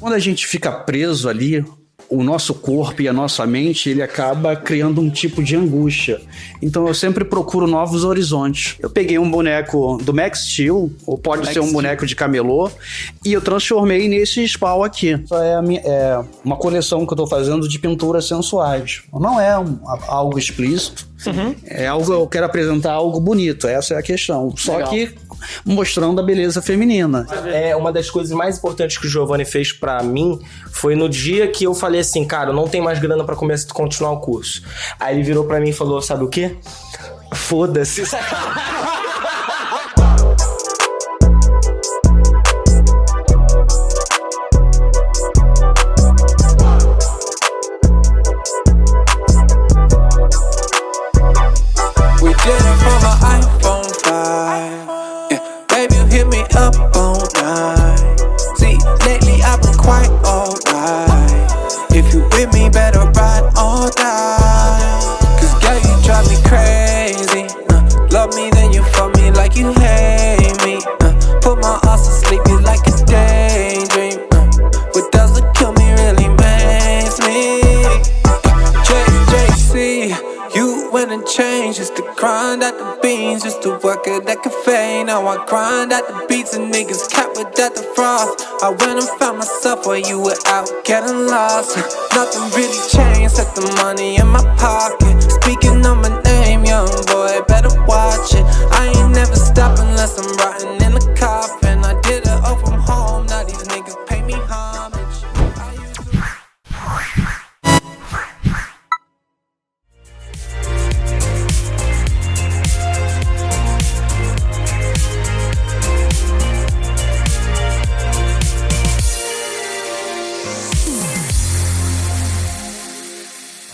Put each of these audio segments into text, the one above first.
Quando a gente fica preso ali, o nosso corpo e a nossa mente, ele acaba criando um tipo de angústia. Então eu sempre procuro novos horizontes. Eu peguei um boneco do Max Steel, ou pode ser um boneco de camelô, e eu transformei nesse spawn aqui. Isso é uma coleção que eu tô fazendo de pinturas sensuais. Não é algo explícito. Uhum. Eu quero apresentar algo bonito, essa é a questão. Só Legal. Que mostrando a beleza feminina. Uma das coisas mais importantes que o Giovanni fez pra mim foi no dia que eu falei assim, cara, eu não tenho mais grana pra continuar o curso. Aí ele virou pra mim e falou, sabe o quê? Foda-se. Now I grind at the beats and niggas cap without the frost. I went and found myself while you were out getting lost. Nothing really changed, set the money in my pocket. Speaking of my name, young boy, better watch it. I ain't never stop unless I'm rotting in the coffin. I did it all from home, now these niggas pay me homage.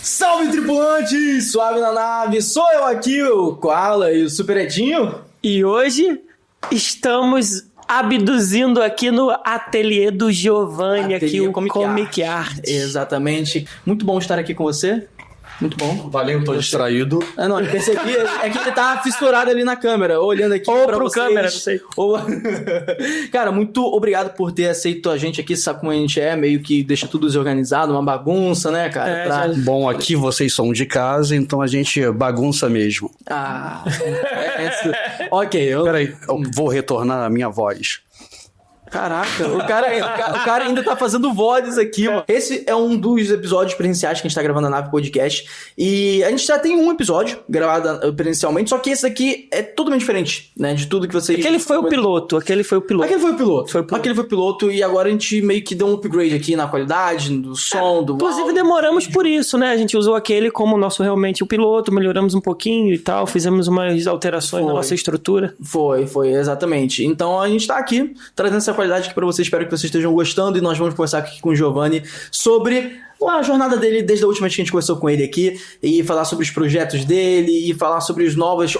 Salve, tripulantes! Suave na nave, sou eu aqui, o Koala e o Super Edinho. E hoje estamos abduzindo aqui no ateliê do Giovanni, aqui o Comic Art. Exatamente. Muito bom estar aqui com você. Muito bom. Valeu, tô distraído. Não, eu percebi. É que ele tá fissurado ali na câmera, olhando aqui ou pra pro vocês. câmera, não sei. Cara, muito obrigado por ter aceito a gente aqui. Sabe como a gente é? Meio que deixa tudo desorganizado, uma bagunça, né, cara? Bom, aqui vocês são de casa, então a gente bagunça mesmo. Ok. Peraí, eu vou retornar a minha voz. Caraca, o cara ainda tá fazendo vozes aqui, mano. Esse é um dos episódios presenciais que a gente tá gravando na Nave Podcast. E a gente já tem um episódio gravado presencialmente, só que esse aqui é totalmente diferente, né? De tudo que vocês... Aquele foi o piloto. Aquele foi o piloto e agora a gente meio que deu um upgrade aqui na qualidade, do som, do... Inclusive demoramos por isso, né? A gente usou aquele como nosso realmente o piloto, melhoramos um pouquinho e tal, fizemos umas alterações na nossa estrutura. Foi, exatamente. Então a gente tá aqui, trazendo essa qualidade aqui pra vocês, espero que vocês estejam gostando, e nós vamos conversar aqui com o Giovanni sobre a jornada dele desde a última vez que a gente conversou com ele aqui, e falar sobre os projetos dele, e falar sobre as novas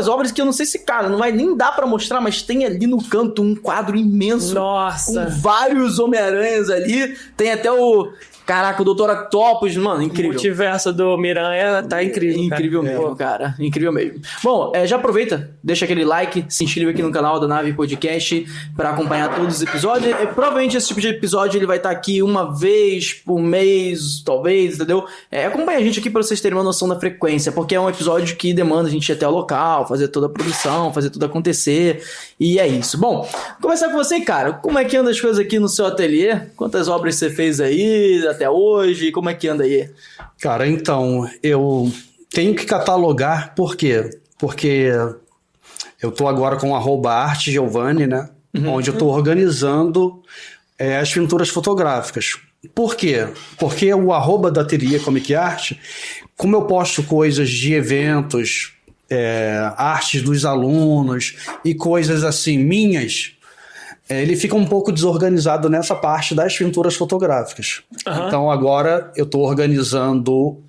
obras que eu não sei se, cara, não vai nem dar pra mostrar, mas tem ali no canto um quadro imenso. Nossa! Com vários Homem-Aranhas ali, tem até o... Caraca, o Dr. Octopus, mano, incrível. O multiverso do Miranha tá incrível. Incrível cara. mesmo, cara. Incrível mesmo. Bom, já aproveita, deixa aquele like, se inscreve aqui no canal da Nave Podcast pra acompanhar todos os episódios. Provavelmente esse tipo de episódio ele vai estar aqui uma vez por mês, talvez, entendeu? Acompanha a gente aqui pra vocês terem uma noção da frequência, porque é um episódio que demanda a gente ir até o local, fazer toda a produção, fazer tudo acontecer. E é isso. Bom, vou começar com você, cara. Como é que anda as coisas aqui no seu ateliê? Quantas obras você fez aí até hoje? Como é que anda aí? Cara, então, eu tenho que catalogar, por quê? Porque eu tô agora com o @artegiovanni, né? Onde eu tô organizando as pinturas fotográficas. Por quê? Porque o @ da ateliê Comic Art, como eu posto coisas de eventos, artes dos alunos e coisas assim minhas, ele fica um pouco desorganizado nessa parte das pinturas fotográficas. Uhum. Então agora eu estou organizando,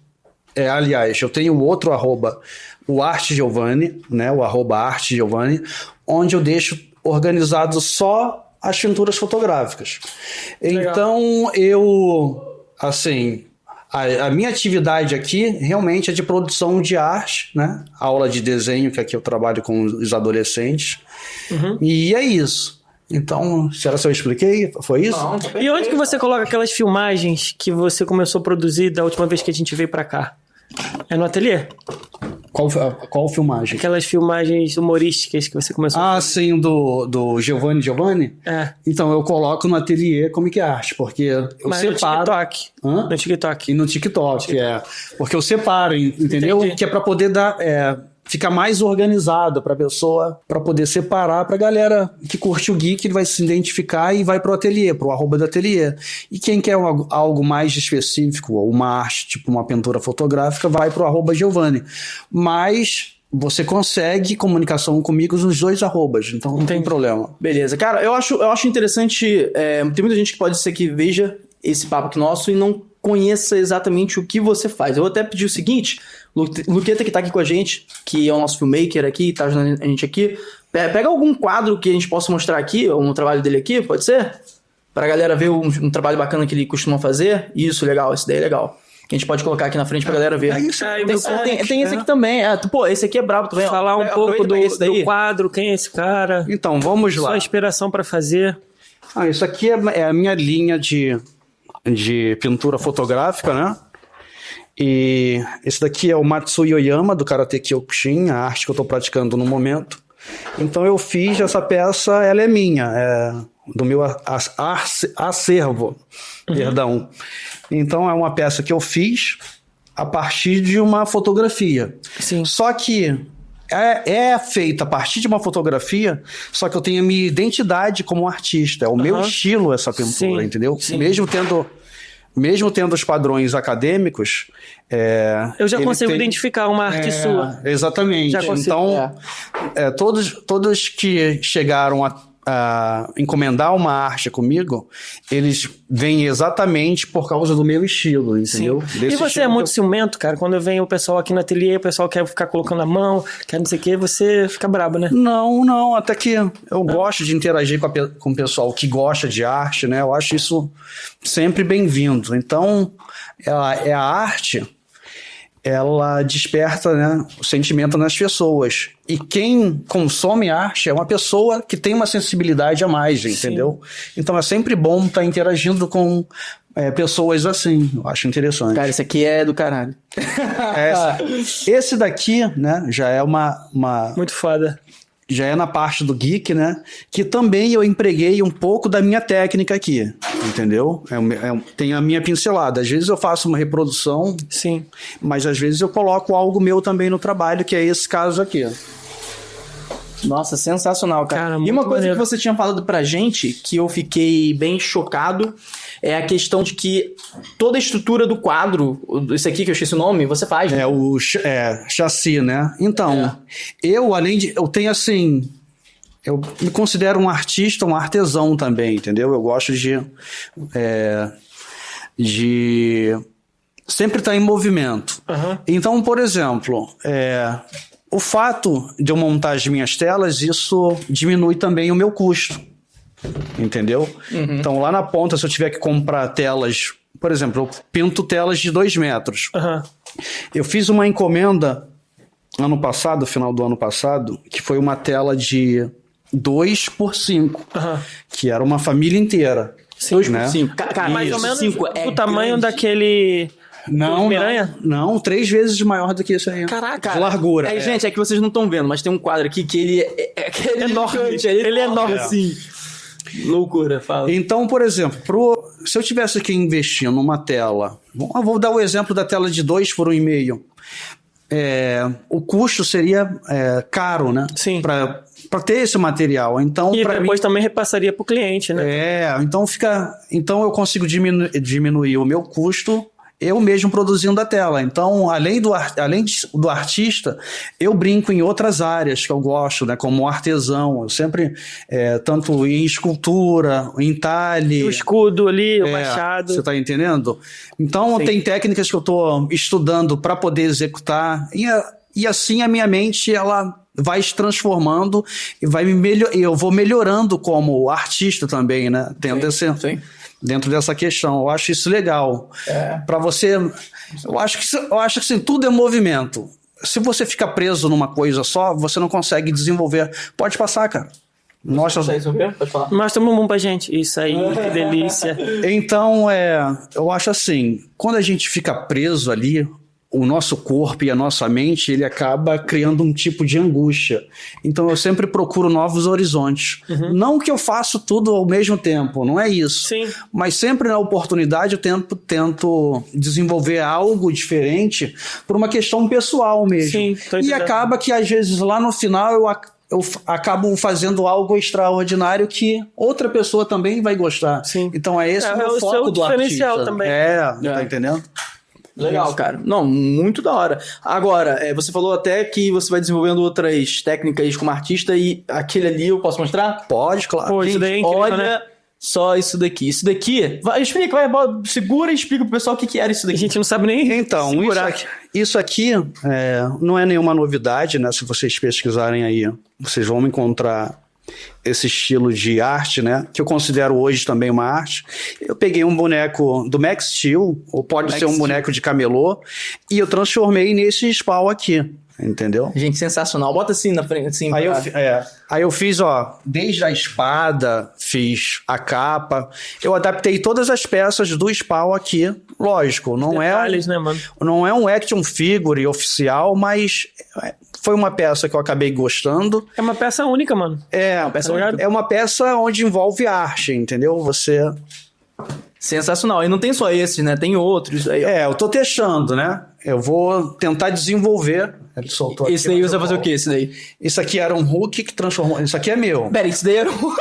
aliás, eu tenho outro @ o ArteGiovanni, né, o @ArteGiovanni, onde eu deixo organizado só as pinturas fotográficas. Legal. Então eu, assim, a minha atividade aqui realmente é de produção de arte, né? Aula de desenho, que aqui eu trabalho com os adolescentes. Uhum. E é isso. Então, será que eu expliquei? Foi isso? Não, E onde que você coloca aquelas filmagens que você começou a produzir da última vez que a gente veio pra cá? É no ateliê? Qual filmagem? Aquelas filmagens humorísticas que você começou a fazer. Sim, do Giovanni? É. Então, eu coloco no ateliê Comic Art, porque eu Mas separo... no TikTok. Hã? No TikTok. E no TikTok, Porque eu separo, entendeu? Entendi. Que é pra poder ficar mais organizado pra pessoa, pra poder separar pra galera que curte o geek, ele vai se identificar e vai pro ateliê, pro @ do ateliê. E quem quer algo mais específico, uma arte, tipo uma pintura fotográfica, vai pro @ Giovanni. Mas você consegue comunicação comigo nos 2 arrobas, então não tem problema. Beleza. Cara, eu acho interessante, tem muita gente que pode ser que veja esse papo aqui nosso e não conheça exatamente o que você faz. Eu vou até pedir o seguinte, Luqueta que tá aqui com a gente, que é o nosso filmmaker aqui, tá ajudando a gente aqui, pega algum quadro que a gente possa mostrar aqui, um trabalho dele aqui, pode ser? Pra galera ver um trabalho bacana que ele costuma fazer. Isso, legal, esse daí é legal. Que a gente pode colocar aqui na frente pra galera ver. Tem esse aqui também. Pô, esse aqui é brabo também. Falar um pouco do quadro, quem é esse cara. Então, vamos lá. Sua inspiração pra fazer. Isso aqui é a minha linha de pintura fotográfica, né? E esse daqui é o Matsuya Oyama, do Karate Kyokushin, a arte que eu tô praticando no momento. Então eu fiz essa peça, ela é minha, do meu acervo, perdão. Então é uma peça que eu fiz a partir de uma fotografia. Sim. Só que é feita a partir de uma fotografia, só que eu tenho a minha identidade como artista, é o meu estilo essa pintura, Sim. entendeu? Sim. Mesmo tendo os padrões acadêmicos... eu já consigo identificar uma arte sua. Exatamente. Já consigo, então, todos que chegaram a encomendar uma arte comigo, eles vêm exatamente por causa do meu estilo, entendeu? E você é muito ciumento, cara? Quando vem o pessoal aqui no ateliê, o pessoal quer ficar colocando a mão, quer não sei o que, você fica brabo, né? Não, até que eu gosto de interagir com o pessoal que gosta de arte, né? Eu acho isso sempre bem-vindo. Então, a arte... ela desperta, né, o sentimento nas pessoas. E quem consome arte é uma pessoa que tem uma sensibilidade a mais, entendeu? Então é sempre bom estar interagindo com pessoas assim. Eu acho interessante. Cara, esse aqui é do caralho. Esse daqui, né, já é uma... Muito foda. Já é na parte do geek, né? Que também eu empreguei um pouco da minha técnica aqui, entendeu? Tem a minha pincelada. Às vezes eu faço uma reprodução, sim, mas às vezes eu coloco algo meu também no trabalho, que é esse caso aqui. Nossa, sensacional, cara. E uma coisa que você tinha falado pra gente, que eu fiquei bem chocado, é a questão de que toda a estrutura do quadro, esse aqui que eu esqueci o nome, você faz, né? O chassi, né? Então, eu tenho assim... Eu me considero um artista, um artesão também, entendeu? Eu gosto de sempre estar em movimento. Então, por exemplo... o fato de eu montar as minhas telas, isso diminui também o meu custo, entendeu? Então lá na ponta, se eu tiver que comprar telas, por exemplo, eu pinto telas de 2 metros. Eu fiz uma encomenda final do ano passado, que foi uma tela de 2x5, que era uma família inteira. 2x5. Cara, mais ou menos o tamanho daquele... Não, 3 vezes maior do que isso aí. Caraca. De largura. Gente, é que vocês não estão vendo, mas tem um quadro aqui que ele é enorme. Ele é enorme, assim. Loucura, fala. Então, por exemplo, se eu tivesse que investir numa tela... vou dar o exemplo da tela de 2 por 1,5. O custo seria caro, né? Sim. Para ter esse material. Então, e depois também repassaria para o cliente, né? Então eu consigo diminuir o meu custo... eu mesmo produzindo a tela. Então, além do artista, eu brinco em outras áreas que eu gosto, né? Como artesão. Eu sempre, tanto em escultura, em entalhe... O escudo ali, o machado. Você tá entendendo? Então, tem técnicas que eu tô estudando para poder executar. E assim a minha mente, ela vai se transformando e eu vou melhorando como artista também, né? Dentro dessa questão. Eu acho isso legal. Para você... Eu acho que assim, tudo é movimento. Se você ficar preso numa coisa só, você não consegue desenvolver. Pode passar, cara. Mostra isso. Pode falar. Mostra o bumbum pra gente. Isso aí, que delícia. Então, eu acho assim, quando a gente fica preso ali, o nosso corpo e a nossa mente, ele acaba criando um tipo de angústia. Então eu sempre procuro novos horizontes. Não que eu faço tudo ao mesmo tempo, não é isso. Sim. Mas sempre na oportunidade eu tento desenvolver algo diferente por uma questão pessoal mesmo. Sim, tô e entendendo. acaba que às vezes lá no final eu acabo fazendo algo extraordinário que outra pessoa também vai gostar. Sim. Então é esse o meu o foco seu do diferencial artista. também. Tá entendendo? Legal, cara. Não, muito da hora. Agora, você falou até que você vai desenvolvendo outras técnicas como artista e aquele ali eu posso mostrar? Pode, claro. Pô, isso daí é incrível, olha né? só isso daqui. Isso daqui, segura e explica pro pessoal o que era isso A daqui. gente não sabe nem Então, segurar. isso aqui não é nenhuma novidade, né? Se vocês pesquisarem aí, vocês vão encontrar esse estilo de arte, né? Que eu considero hoje também uma arte. Eu peguei um boneco do Max Steel, ou pode ser um boneco de camelô, e eu transformei nesse spawn aqui, entendeu? Gente, sensacional. Bota assim na frente, assim. Aí eu fiz, desde a espada, fiz a capa, eu adaptei todas as peças do spawn aqui. Lógico, Detalhes, né, mano? Não é um action figure oficial, mas foi uma peça que eu acabei gostando. É uma peça única, mano. É uma peça onde envolve arte, entendeu? Sensacional. E não tem só esses, né? Tem outros aí. Eu tô testando, né? Eu vou tentar desenvolver. Ele soltou Esse daí você vai fazer o quê? Esse daí? Isso aqui era um Hulk que transformou. Isso aqui é meu. Pera, isso daí era um...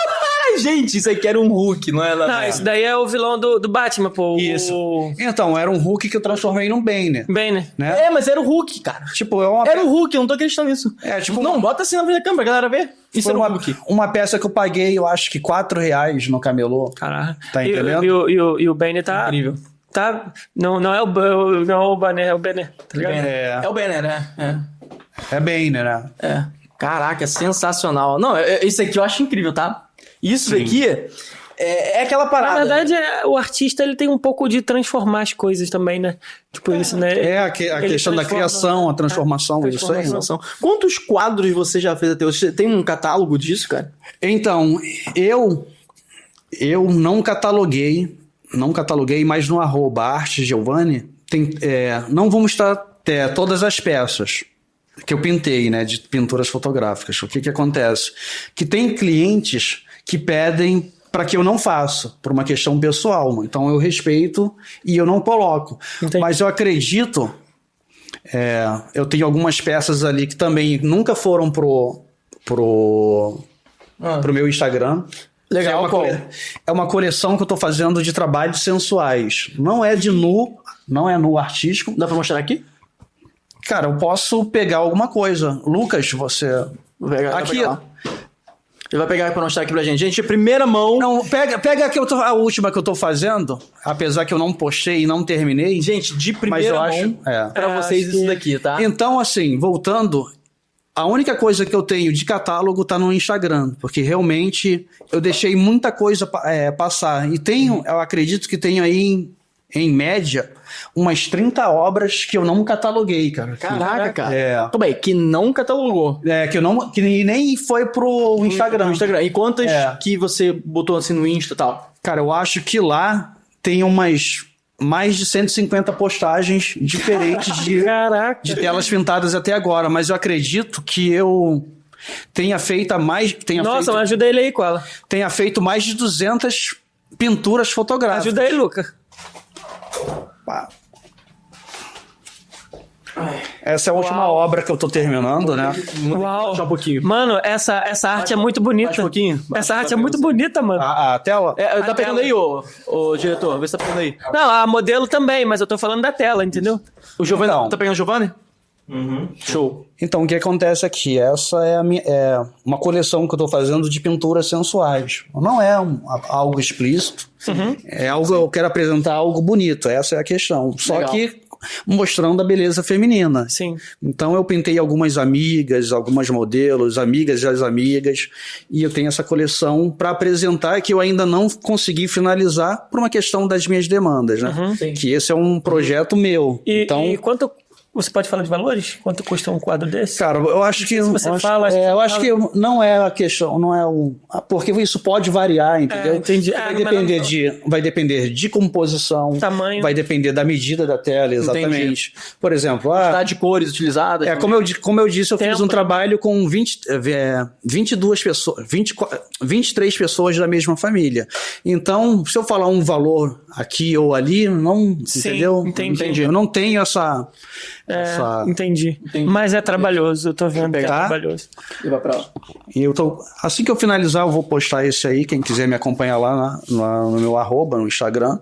Gente, isso aqui era um Hulk, não é? Não, esse daí é o vilão do Batman, pô. Isso. Então, era um Hulk que eu transformei num Banner. Banner. Né? Mas era o Hulk, cara. Tipo, Era o Hulk, eu não tô acreditando nisso. Não, bota assim na frente da câmera, a galera ver. Isso era uma peça que eu paguei, eu acho que R$4 no camelô. Caralho. Tá entendendo? E o Banner tá... Incrível. Tá... Não é o Banner, é o Banner, tá ligado? É o Banner, né? É Banner, né? Caraca, sensacional. Não, isso aqui eu acho incrível, tá? Isso daqui é aquela parada. Na verdade, o artista ele tem um pouco de transformar as coisas também, né? Tipo isso, né? A questão da criação, a transformação, isso aí. Quantos quadros você já fez até hoje? Você tem um catálogo disso, cara? Então, eu não cataloguei, mas no @artegiovanni não vou mostrar todas as peças que eu pintei, né, de pinturas fotográficas. O que acontece? Que tem clientes que pedem para que eu não faça, por uma questão pessoal. Então eu respeito e eu não coloco. Entendi. Mas eu acredito, eu tenho algumas peças ali que também nunca foram pro meu Instagram. Legal, é uma coleção que eu tô fazendo de trabalhos sensuais. Não é de nu, não é nu artístico. Dá pra mostrar aqui? Cara, eu posso pegar alguma coisa. Lucas, você... Aqui, ó. Ele vai pegar pra mostrar aqui pra gente. Gente, primeira mão... Não, pega a última que eu tô fazendo, apesar que eu não postei e não terminei. Gente, de primeira mão, pra vocês isso daqui, tá? Então, assim, voltando... A única coisa que eu tenho de catálogo tá no Instagram, porque realmente eu deixei muita coisa passar. E eu acredito que tenho aí, em média, umas 30 obras que eu não cataloguei, cara. Caraca, cara. Tudo bem, que não catalogou. Que nem foi pro Instagram. E quantas que você botou assim no Insta e tal? Cara, eu acho que lá tem mais de 150 postagens diferentes de telas pintadas até agora, mas eu acredito que eu tenha feito Nossa, mas ajuda ele aí, Koala. Tenha feito mais de 200 pinturas fotográficas. Ajuda aí, Luca. Essa é a última obra que eu tô terminando, né? Uau. Só um pouquinho. Mano, essa arte é muito bonita. Mais um pouquinho. Essa arte é muito bonita, mano. A tela? Tá pegando aí, ô diretor? Vê se tá pegando aí. Não, a modelo também, mas eu tô falando da tela, entendeu? O Giovanni, Então. tá pegando o Giovanni? Show. Então, o que acontece aqui? Essa é uma coleção que eu tô fazendo de pinturas sensuais. Não é algo explícito. É algo, eu quero apresentar algo bonito. Essa é a questão. Só Legal. que mostrando a beleza feminina. Sim. Então eu pintei algumas amigas, algumas modelos, amigas e as amigas, e eu tenho essa coleção para apresentar que eu ainda não consegui finalizar por uma questão das minhas demandas, né? Sim. Que esse é um projeto meu. E então, quanto Você pode falar de valores? Quanto custa um quadro desse? Cara, eu acho que... eu acho que não é a questão, não é o... Porque isso pode variar, entendeu? Entendi. Vai depender de composição, tamanho, vai depender da medida da tela, exatamente. Entendi. Por exemplo... quantidade de cores utilizadas. Como eu disse, eu fiz um trabalho com 22 pessoas, 23 pessoas da mesma família. Então, se eu falar um valor aqui ou ali, não... Sim, entendeu? Entendi. Eu não tenho essa... Entendi. Mas é trabalhoso, eu tô vendo que é trabalhoso. E vai pra lá. E assim que eu finalizar, eu vou postar esse aí. Quem quiser me acompanhar lá no meu @ no Instagram,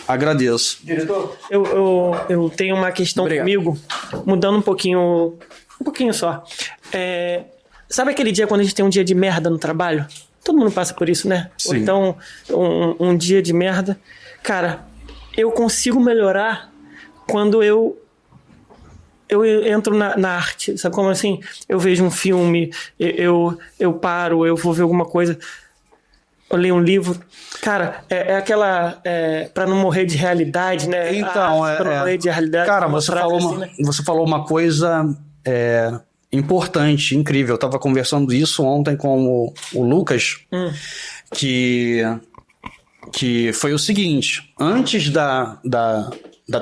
agradeço. Diretor? Eu tenho uma questão comigo, mudando um pouquinho só. Sabe aquele dia quando a gente tem um dia de merda no trabalho? Todo mundo passa por isso, né? Sim. Ou então, um dia de merda. Cara, eu consigo melhorar quando eu entro na arte, sabe como assim? Eu vejo um filme, eu paro, eu vou ver alguma coisa, eu leio um livro. Cara, aquela... pra não morrer de realidade, né? Então, pra não morrer de realidade. Cara, você falou uma coisa importante, incrível. Eu tava conversando isso ontem com o Lucas, que foi o seguinte: antes da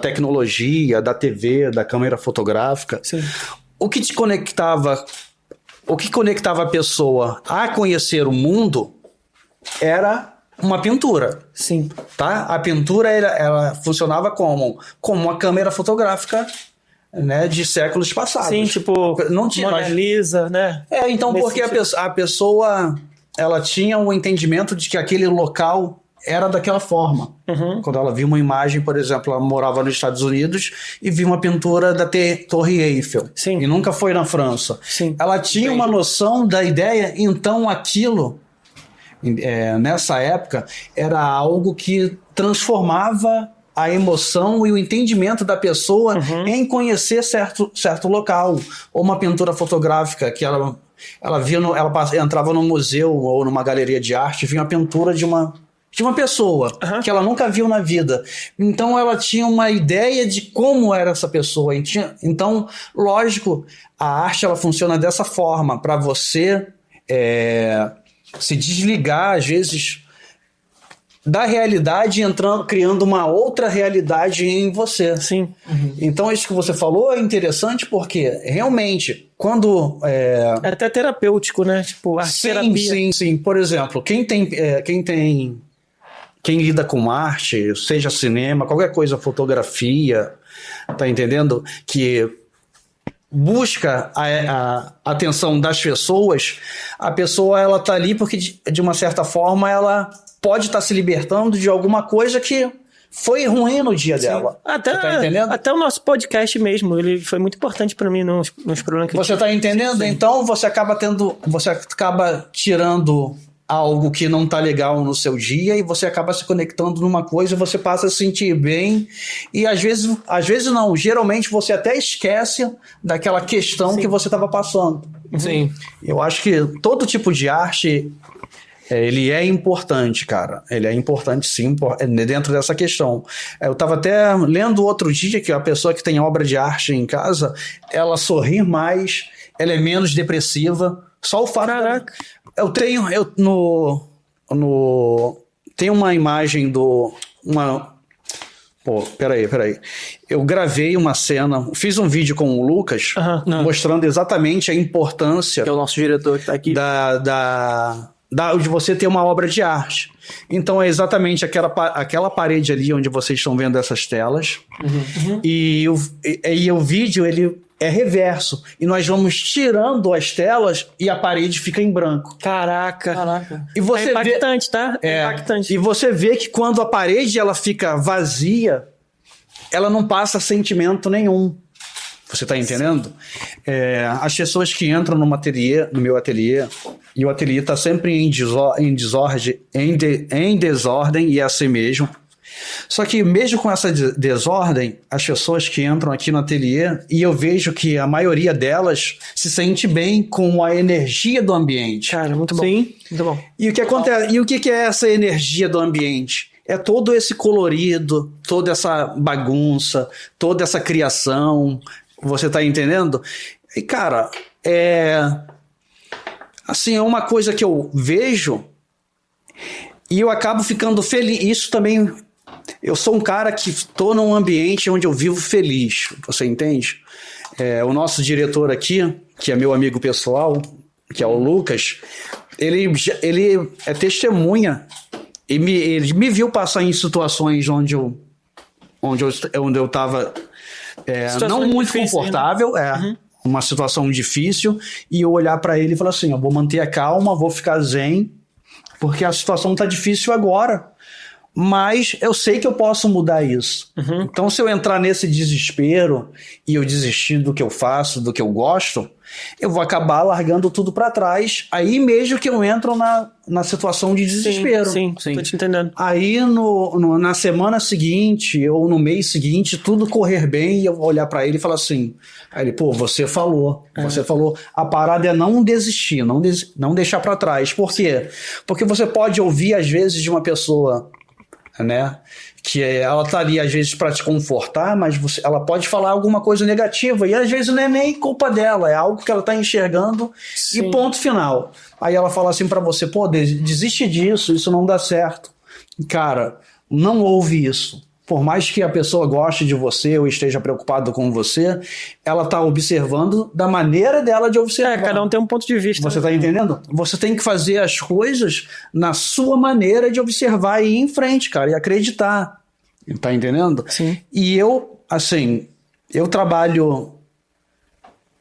tecnologia, da TV, da câmera fotográfica, sim, o que conectava a pessoa a conhecer o mundo era uma pintura. Sim. Tá? A pintura ela funcionava como uma câmera fotográfica, né, de séculos passados. Sim, tipo não tinha Mona Lisa, né? Então porque a pessoa ela tinha um entendimento de que aquele local era daquela forma. Quando ela viu uma imagem, por exemplo, ela morava nos Estados Unidos e viu uma pintura da Torre Eiffel. Sim. E nunca foi na França. Sim. Ela tinha uma noção da ideia, então aquilo, nessa época, era algo que transformava a emoção e o entendimento da pessoa em conhecer certo local. Ou uma pintura fotográfica que ela entrava num museu ou numa galeria de arte e via uma pintura de uma pessoa que ela nunca viu na vida. Então ela tinha uma ideia de como era essa pessoa. Então, lógico, a arte ela funciona dessa forma, para você se desligar, às vezes, da realidade e criando uma outra realidade em você. Sim. Então isso que você falou é interessante porque, realmente, quando... É até terapêutico, né? Tipo, arte-terapia. Sim. Por exemplo, quem lida com arte, seja cinema, qualquer coisa, fotografia, tá entendendo? Que busca a atenção das pessoas, a pessoa ela tá ali porque, de uma certa forma, ela pode estar se libertando de alguma coisa que foi ruim no dia dela. Você tá entendendo? Até o nosso podcast mesmo, ele foi muito importante para mim nos problemas que você tá entendendo? Sim. Então você acaba tirando algo que não tá legal no seu dia e você acaba se conectando numa coisa e você passa a se sentir bem e às vezes não, geralmente você até esquece daquela questão que você estava passando. Sim. Eu acho que todo tipo de arte ele é importante, cara. Ele é importante sim dentro dessa questão. Eu estava até lendo outro dia que a pessoa que tem obra de arte em casa, ela sorri mais, ela é menos depressiva. Só o fato... Caraca. Tem uma imagem peraí. Eu gravei uma cena, fiz um vídeo com o Lucas, mostrando exatamente a importância... Que é o nosso diretor que tá aqui. De você ter uma obra de arte. Então é exatamente aquela parede ali onde vocês estão vendo essas telas. E o vídeo ele é reverso. E nós vamos tirando as telas e a parede fica em branco. Caraca. E você é impactante, tá? É impactante. E você vê que quando a parede ela fica vazia, ela não passa sentimento nenhum. Você tá entendendo? As pessoas que entram no meu ateliê, e o ateliê tá sempre em desordem, e é assim mesmo. Só que mesmo com essa desordem, as pessoas que entram aqui no ateliê, e eu vejo que a maioria delas se sente bem com a energia do ambiente. Cara, muito bom. Sim, muito bom. E o que acontece? E o que é essa energia do ambiente? É todo esse colorido, toda essa bagunça, toda essa criação, Você tá entendendo? E, cara, assim, é uma coisa que eu vejo e eu acabo ficando feliz. Isso também... Eu sou um cara que estou num ambiente onde eu vivo feliz. Você entende? O nosso diretor aqui, que é meu amigo pessoal, que é o Lucas, ele é testemunha. Ele me viu passar em situações onde eu estava não muito difícil, confortável, né? Uma situação difícil, e eu olhar para ele e falar assim, eu vou manter a calma, vou ficar zen, porque a situação tá difícil agora, mas eu sei que eu posso mudar isso. Então, se eu entrar nesse desespero e eu desistir do que eu faço, do que eu gosto, eu vou acabar largando tudo para trás, aí mesmo que eu entro na situação de desespero. Sim, tô te entendendo. Aí na semana seguinte ou no mês seguinte, tudo correr bem e eu vou olhar para ele e falar assim, aí ele, pô, você falou, a parada é não desistir, não deixar para trás. Por quê? Porque você pode ouvir às vezes de uma pessoa, né, que ela tá ali às vezes para te confortar, mas ela pode falar alguma coisa negativa e às vezes não é nem culpa dela, é algo que ela tá enxergando. Sim. E ponto final. Aí ela fala assim para você, pô, desiste disso, isso não dá certo. Cara, não ouve isso. Por mais que a pessoa goste de você ou esteja preocupada com você, ela tá observando da maneira dela de observar. Cada um tem um ponto de vista. Você tá entendendo? Você tem que fazer as coisas na sua maneira de observar e ir em frente, cara, e acreditar. Tá entendendo? Sim. E eu trabalho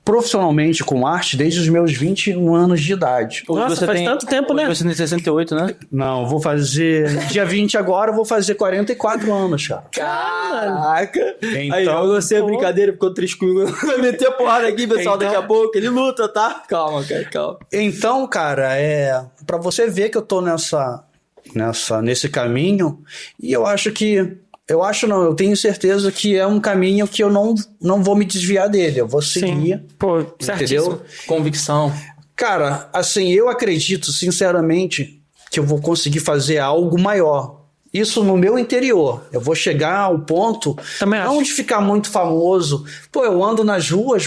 profissionalmente com arte desde os meus 21 anos de idade. Nossa, você faz tanto tempo, né? Você tem 68, né? Não, vou fazer... Dia 20 agora, eu vou fazer 44 anos, cara. Caraca! Então, aí, eu gostei da brincadeira, ficou triste comigo. Vai meter a porrada aqui, pessoal, daqui a pouco. Ele luta, tá? Calma, cara, calma. Então, cara, pra você ver que eu tô nesse caminho, e eu acho que... eu tenho certeza que é um caminho que eu não vou me desviar dele, eu vou seguir. Sim. Pô, entendeu? Convicção. Cara, assim, eu acredito sinceramente que eu vou conseguir fazer algo maior. Isso no meu interior. Eu vou chegar ao ponto não de ficar muito famoso. Pô, eu ando nas ruas,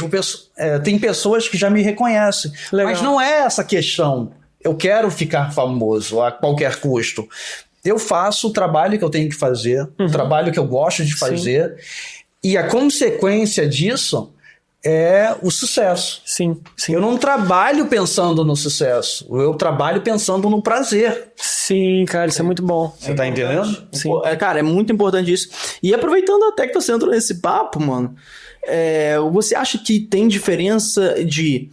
tem pessoas que já me reconhecem. Legal. Mas não é essa questão. Eu quero ficar famoso a qualquer custo. Eu faço o trabalho que eu tenho que fazer, o trabalho que eu gosto de fazer, e a consequência disso é o sucesso. Sim. Eu não trabalho pensando no sucesso, eu trabalho pensando no prazer. Sim, cara, isso é muito bom. Você tá entendendo? Sim. Cara, é muito importante isso. E aproveitando até que você entrou nesse papo, mano, você acha que tem diferença de...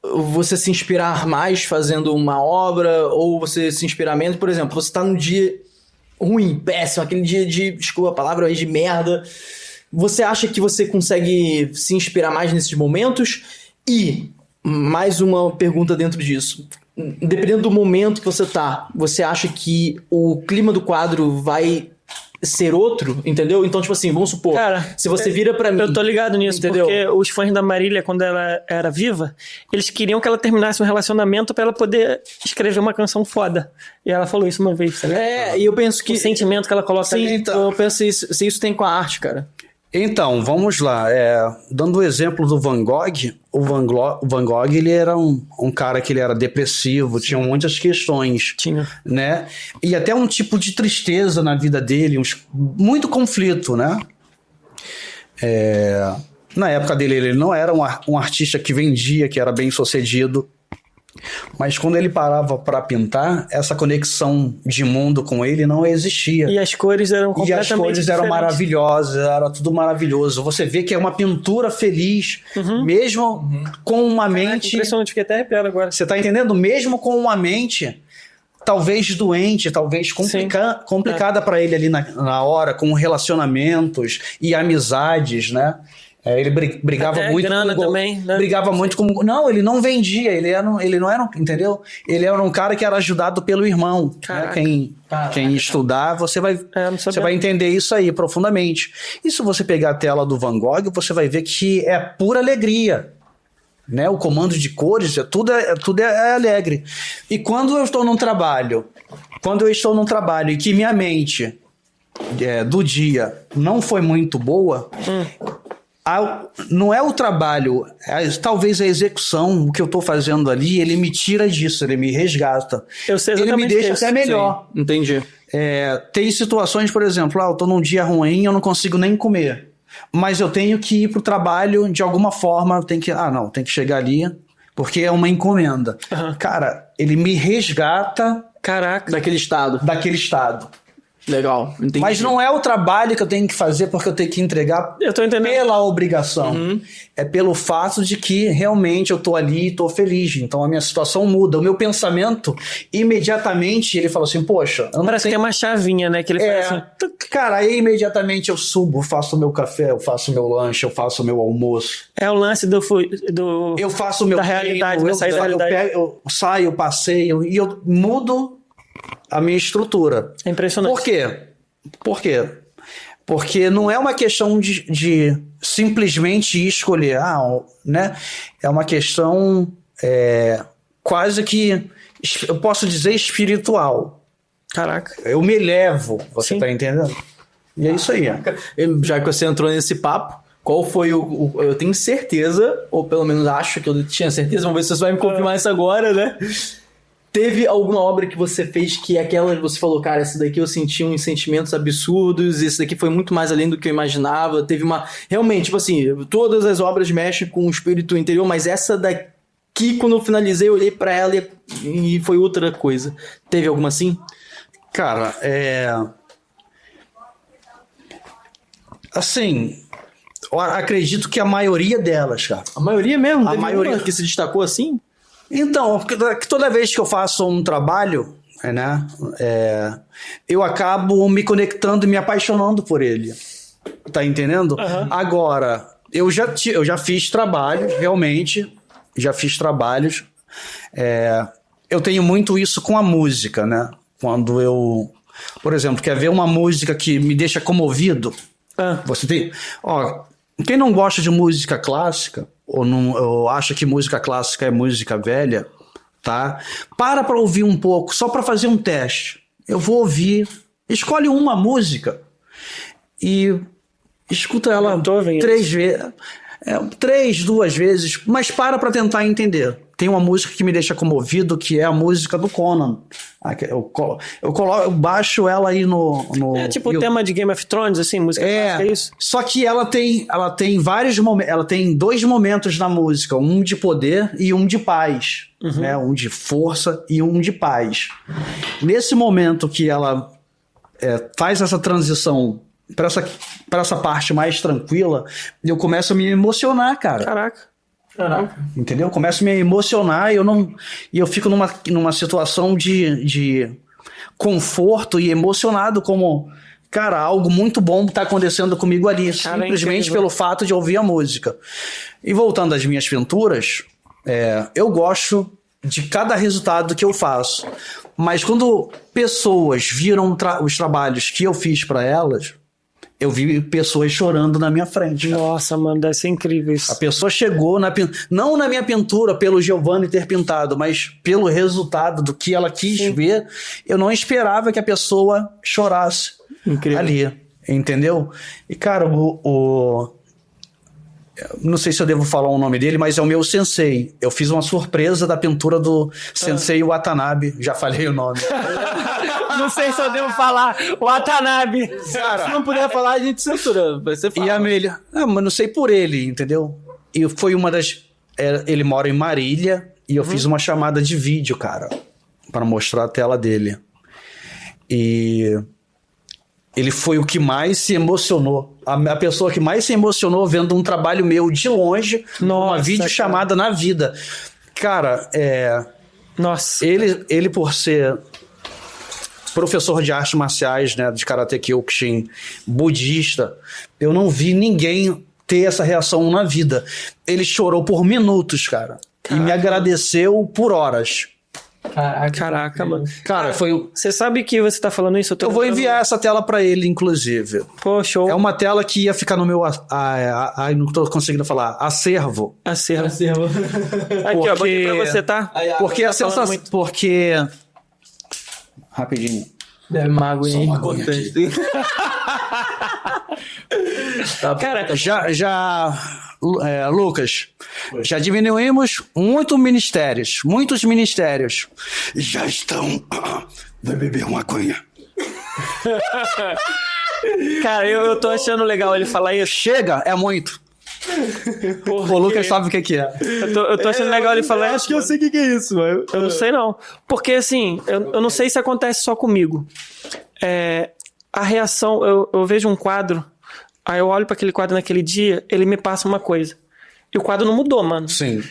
você se inspirar mais fazendo uma obra ou você se inspirar menos? Por exemplo, você tá num dia ruim, péssimo, aquele dia de, desculpa a palavra aí, de merda. Você acha que você consegue se inspirar mais nesses momentos? E mais uma pergunta dentro disso. Dependendo do momento que você tá, você acha que o clima do quadro vai ser outro, entendeu? Então, tipo assim, vamos supor, cara, se você vira pra mim... Eu tô ligado nisso, entendeu? Porque os fãs da Marília, quando ela era viva, eles queriam que ela terminasse um relacionamento pra ela poder escrever uma canção foda. E ela falou isso uma vez, sabe? E eu penso que... O sentimento que ela coloca ali. Então, eu penso se isso tem com a arte, cara. Então, vamos lá. Dando o exemplo do Van Gogh, o Van Gogh ele era um cara que ele era depressivo, tinha muitas questões. Tinha. Né? E até um tipo de tristeza na vida dele, muito conflito, né? Na época dele, ele não era um artista que vendia, que era bem sucedido. Mas quando ele parava para pintar, essa conexão de mundo com ele não existia. E as cores eram completamente diferentes. E as cores eram maravilhosas, era tudo maravilhoso. Você vê que é uma pintura feliz, mesmo com uma mente... Impressionante, fiquei até arrepiado agora. Você tá entendendo? Mesmo com uma mente talvez doente, talvez complicada para ele ali na hora, com relacionamentos e amizades, né? Ele brigava até muito grana com também, né? Brigava muito com... Não, ele não vendia, ele não era, entendeu? Ele era um cara que era ajudado pelo irmão. Né? Quem estudar, você vai entender isso aí profundamente. E se você pegar a tela do Van Gogh, você vai ver que é pura alegria. Né? O comando de cores, tudo é alegre. E quando eu estou num trabalho e que minha mente do dia não foi muito boa... não é o trabalho, talvez a execução, o que eu tô fazendo ali, ele me tira disso, ele me resgata. Eu sei ele me exatamente deixa isso. até melhor. Sim, entendi. Tem situações, por exemplo, eu tô num dia ruim, eu não consigo nem comer. Mas eu tenho que ir pro trabalho de alguma forma, eu tenho que chegar ali, porque é uma encomenda. Uhum. Cara, ele me resgata Caraca. Daquele estado. Legal, entendi. Mas não é o trabalho que eu tenho que fazer porque eu tenho que entregar Eu tô entendendo. pela obrigação. É pelo fato de que realmente eu tô ali e tô feliz. Então a minha situação muda. O meu pensamento, imediatamente, ele fala assim, poxa... Eu não Parece que tenho... tem uma chavinha, né? Que ele faz assim... Cara, aí imediatamente eu subo, faço o meu café, eu faço o meu lanche, eu faço o meu almoço. É o lance do Eu faço o meu da realidade, treino, da saída da realidade. eu saio, passeio e eu mudo a minha estrutura. É impressionante. Por quê? Porque não é uma questão de simplesmente escolher, né? É uma questão quase que, eu posso dizer, espiritual. Caraca. Eu me elevo, você Sim. tá entendendo? E é isso aí. Já que você entrou nesse papo, qual foi eu tenho certeza, ou pelo menos acho que eu tinha certeza, vamos ver se você vai me confirmar isso agora, né? Teve alguma obra que você fez que aquela você falou, cara, essa daqui eu senti uns sentimentos absurdos, esse daqui foi muito mais além do que eu imaginava, teve uma... Realmente, tipo assim, todas as obras mexem com o espírito interior, mas essa daqui, quando eu finalizei, eu olhei pra ela e foi outra coisa. Teve alguma assim? Cara, assim, eu acredito que a maioria delas, cara. A maioria mesmo? A Teve maioria. uma que se destacou assim? Então, toda vez que eu faço um trabalho, né, eu acabo me conectando e me apaixonando por ele. Tá entendendo? Uhum. Agora, eu já fiz trabalhos, realmente, já fiz trabalhos. Eu tenho muito isso com a música, né? Quando eu, por exemplo, quer ver uma música que me deixa comovido? Você tem... quem não gosta de música clássica, ou acha que música clássica é música velha, tá? Para ouvir um pouco, só para fazer um teste. Eu vou ouvir, escolhe uma música e escuta ela 3 vezes, 2 vezes, mas para tentar entender. Tem uma música que me deixa comovido, que é a música do Conan. Eu baixo ela aí no É tipo o tema de Game of Thrones, assim, música clássica, é isso? Só que ela tem vários momentos, ela tem 2 momentos na música, um de poder e um de paz, né? Um de força e um de paz. Nesse momento que ela faz essa transição para essa parte mais tranquila, eu começo a me emocionar, cara. Caraca. Entendeu? Eu começo a me emocionar e eu fico numa situação de conforto e emocionado, como, cara, algo muito bom tá acontecendo comigo ali, simplesmente pelo fato de ouvir a música. E voltando às minhas pinturas, eu gosto de cada resultado que eu faço, mas quando pessoas viram os trabalhos que eu fiz para elas, eu vi pessoas chorando na minha frente. Cara. Nossa, mano, deve ser incrível isso. A pessoa chegou, não na minha pintura, pelo Giovanni ter pintado, mas pelo resultado do que ela quis ver. Eu não esperava que a pessoa chorasse ali, entendeu? E, cara, não sei se eu devo falar o nome dele, mas é o meu sensei. Eu fiz uma surpresa da pintura do sensei Watanabe. Já falei o nome. Não sei se eu devo falar Watanabe. Cara, se não puder falar, a gente censura. Você fala. E a Amélia... mas não sei por ele, entendeu? E foi uma das... ele mora em Marília e eu fiz uma chamada de vídeo, cara, para mostrar a tela dele. E... ele foi o que mais se emocionou. A pessoa que mais se emocionou vendo um trabalho meu de longe, uma videochamada na vida. Cara, Nossa. Ele por ser professor de artes marciais, né, de Karate Kyokushin, budista, eu não vi ninguém ter essa reação na vida. Ele chorou por minutos, cara. E me agradeceu por horas. Caraca, mano. Cara, foi... Você sabe que você tá falando isso? Eu vou enviar essa tela pra ele, inclusive. Pô, show. É uma tela que ia ficar no meu... não tô conseguindo falar. Acervo. Acervo. Aqui, ó, botei pra você, tá? Porque a sensação... Porque... Rapidinho. Deve uma água aí importante. Tá, Cara, Lucas, já diminuímos muitos ministérios. Já estão. Vai beber uma maconha. cara, eu tô achando legal ele falar isso. Chega, é muito. O Lucas sabe o que é. Eu tô achando legal ele falar isso. Acho que eu sei o que é isso, mano. Eu não sei não. Porque assim, eu não sei se acontece só comigo. A reação, eu vejo um quadro, aí eu olho pra aquele quadro naquele dia, ele me passa uma coisa. E o quadro não mudou, mano. Sim.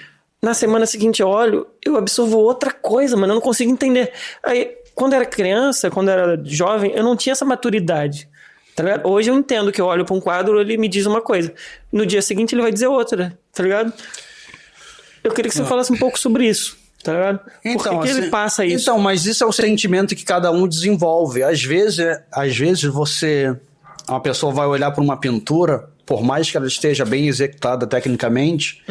Na semana seguinte eu olho, eu absorvo outra coisa, mano. Eu não consigo entender. Aí, quando eu era criança, quando eu era jovem, eu não tinha essa maturidade. Tá ligado? Hoje eu entendo que eu olho pra um quadro, ele me diz uma coisa. No dia seguinte ele vai dizer outra, tá ligado? Eu queria que você falasse um pouco sobre isso, tá ligado? Então, Por que ele passa isso? Então, mas isso é o sentimento que cada um desenvolve. Às vezes uma pessoa vai olhar para uma pintura, por mais que ela esteja bem executada tecnicamente,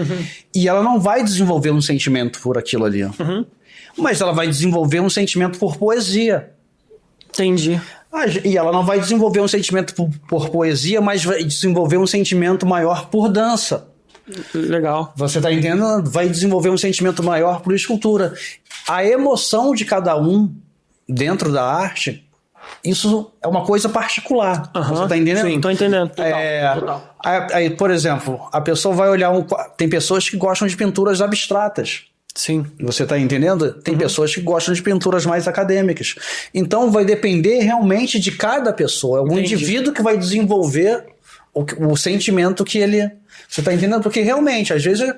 e ela não vai desenvolver um sentimento por aquilo ali. Mas ela vai desenvolver um sentimento por poesia. Entendi. E ela não vai desenvolver um sentimento por poesia, mas vai desenvolver um sentimento maior por dança. Legal. Você tá entendendo? Vai desenvolver um sentimento maior por escultura. A emoção de cada um dentro da arte, isso é uma coisa particular. Você tá entendendo? Sim, tô entendendo. Total. Aí, por exemplo, a pessoa vai olhar tem pessoas que gostam de pinturas abstratas. Sim. Você tá entendendo? Tem pessoas que gostam de pinturas mais acadêmicas. Então vai depender realmente de cada pessoa. É o indivíduo que vai desenvolver o sentimento que ele... Você tá entendendo? Porque realmente, às vezes,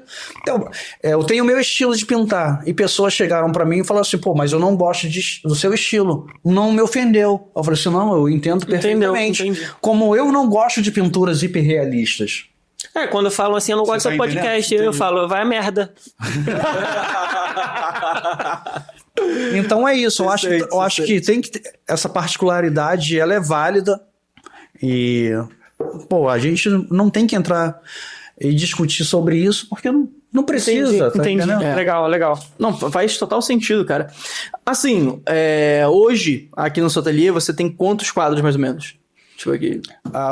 eu tenho o meu estilo de pintar. E pessoas chegaram pra mim e falaram assim, pô, mas eu não gosto do seu estilo. Não me ofendeu. Eu falei assim, não, eu entendo perfeitamente. Entendi. Como eu não gosto de pinturas hiperrealistas. Quando eu falo assim, eu não gosto do seu podcast, eu falo, vai a merda. Então é isso. Eu acho que tem que ter essa particularidade, ela é válida. E, pô, a gente não tem que entrar e discutir sobre isso, porque não precisa. Entendi. Legal. Não, faz total sentido, cara. Assim, hoje, aqui no seu ateliê, você tem quantos quadros, mais ou menos? Deixa eu ver aqui.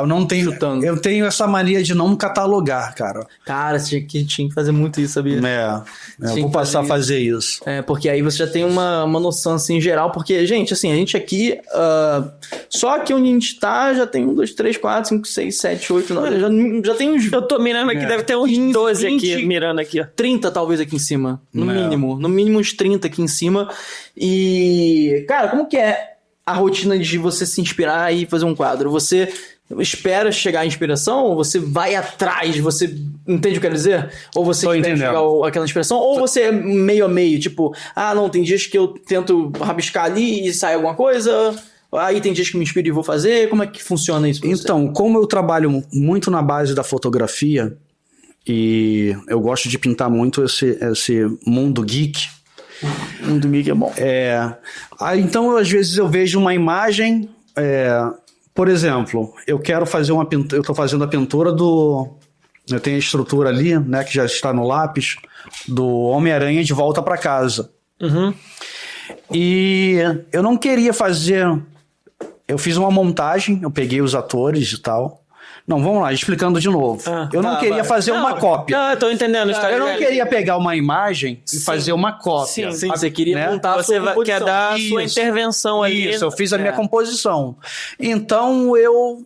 Eu não tenho. Chutando. Eu tenho essa mania de não catalogar, cara. Cara, você tinha que fazer muito isso, sabia? Eu vou passar a fazer isso. Porque aí você já tem uma noção, assim, geral. Porque, gente, assim, a gente aqui... só aqui onde a gente tá, já tem 1, 2, 3, 4, 5, 6, 7, 8, 9... Já tem uns... Eu tô mirando aqui, deve ter uns 12 20, aqui, mirando aqui. 30, talvez, aqui em cima. No mínimo. No mínimo uns 30 aqui em cima. E, cara, como que é a rotina de você se inspirar e fazer um quadro? Você espera chegar à inspiração? Ou você vai atrás? Você entende o que eu quero dizer? Ou você espera chegar aquela inspiração? Ou você é meio a meio? Tipo, não, tem dias que eu tento rabiscar ali e sai alguma coisa... Aí tem dias que me inspiro e vou fazer. Como é que funciona isso? Então, como eu trabalho muito na base da fotografia e eu gosto de pintar muito esse mundo geek. Mundo geek é bom. Então, às vezes eu vejo uma imagem, por exemplo, eu quero fazer uma pintura, eu estou fazendo a pintura eu tenho a estrutura ali, né, que já está no lápis, do Homem-Aranha de Volta para Casa. E eu não queria fazer... Eu fiz uma montagem, eu peguei os atores e tal. Não, vamos lá, explicando de novo. Eu não queria fazer uma cópia. Eu tô entendendo. Eu não queria pegar uma imagem e fazer uma cópia. Sim, você queria montar a sua composição. Quer dar a sua intervenção ali. Isso, eu fiz a minha composição. Então, eu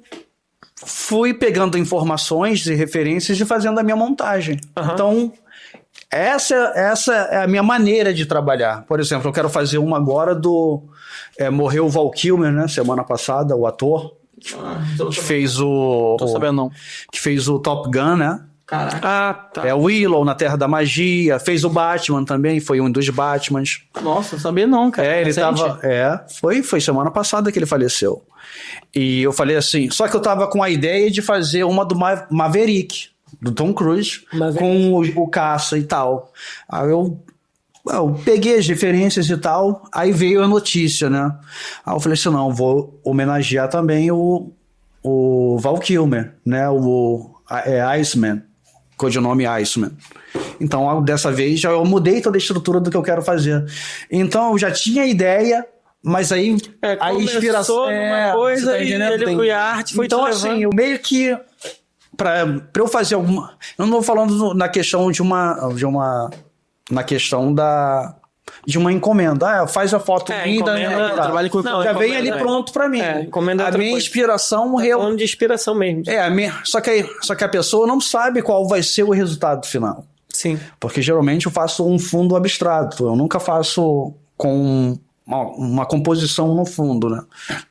fui pegando informações e referências e fazendo a minha montagem. Então, essa é a minha maneira de trabalhar. Por exemplo, eu quero fazer uma agora morreu o Val Kilmer, né? Semana passada, o ator. Que fez o... Tô sabendo, não. Que fez o Top Gun, né? Caraca. Tá. É o Willow na Terra da Magia. Fez o Batman também, foi um dos Batmans. Nossa, não sabia não, cara. Ele tava... Foi semana passada que ele faleceu. E eu falei assim... Só que eu tava com a ideia de fazer uma do Maverick, do Tom Cruise, com o caça e tal. Aí eu peguei as referências e tal, aí veio a notícia, né? Aí eu falei assim, não, vou homenagear também o Val Kilmer, né? Iceman, codinome Iceman. Então, dessa vez, eu mudei toda a estrutura do que eu quero fazer. Então, eu já tinha a ideia, mas aí a inspiração... Uma coisa tá e ele foi a arte, foi então, assim, eu meio que para eu fazer alguma... Eu não estou falando na questão de uma encomenda. Faz a foto linda, trabalho com já vem ali pronto para mim. Encomenda a minha inspiração falando de inspiração mesmo. só que a pessoa não sabe qual vai ser o resultado final. Sim. Porque geralmente eu faço um fundo abstrato. Eu nunca faço com uma composição no fundo, né?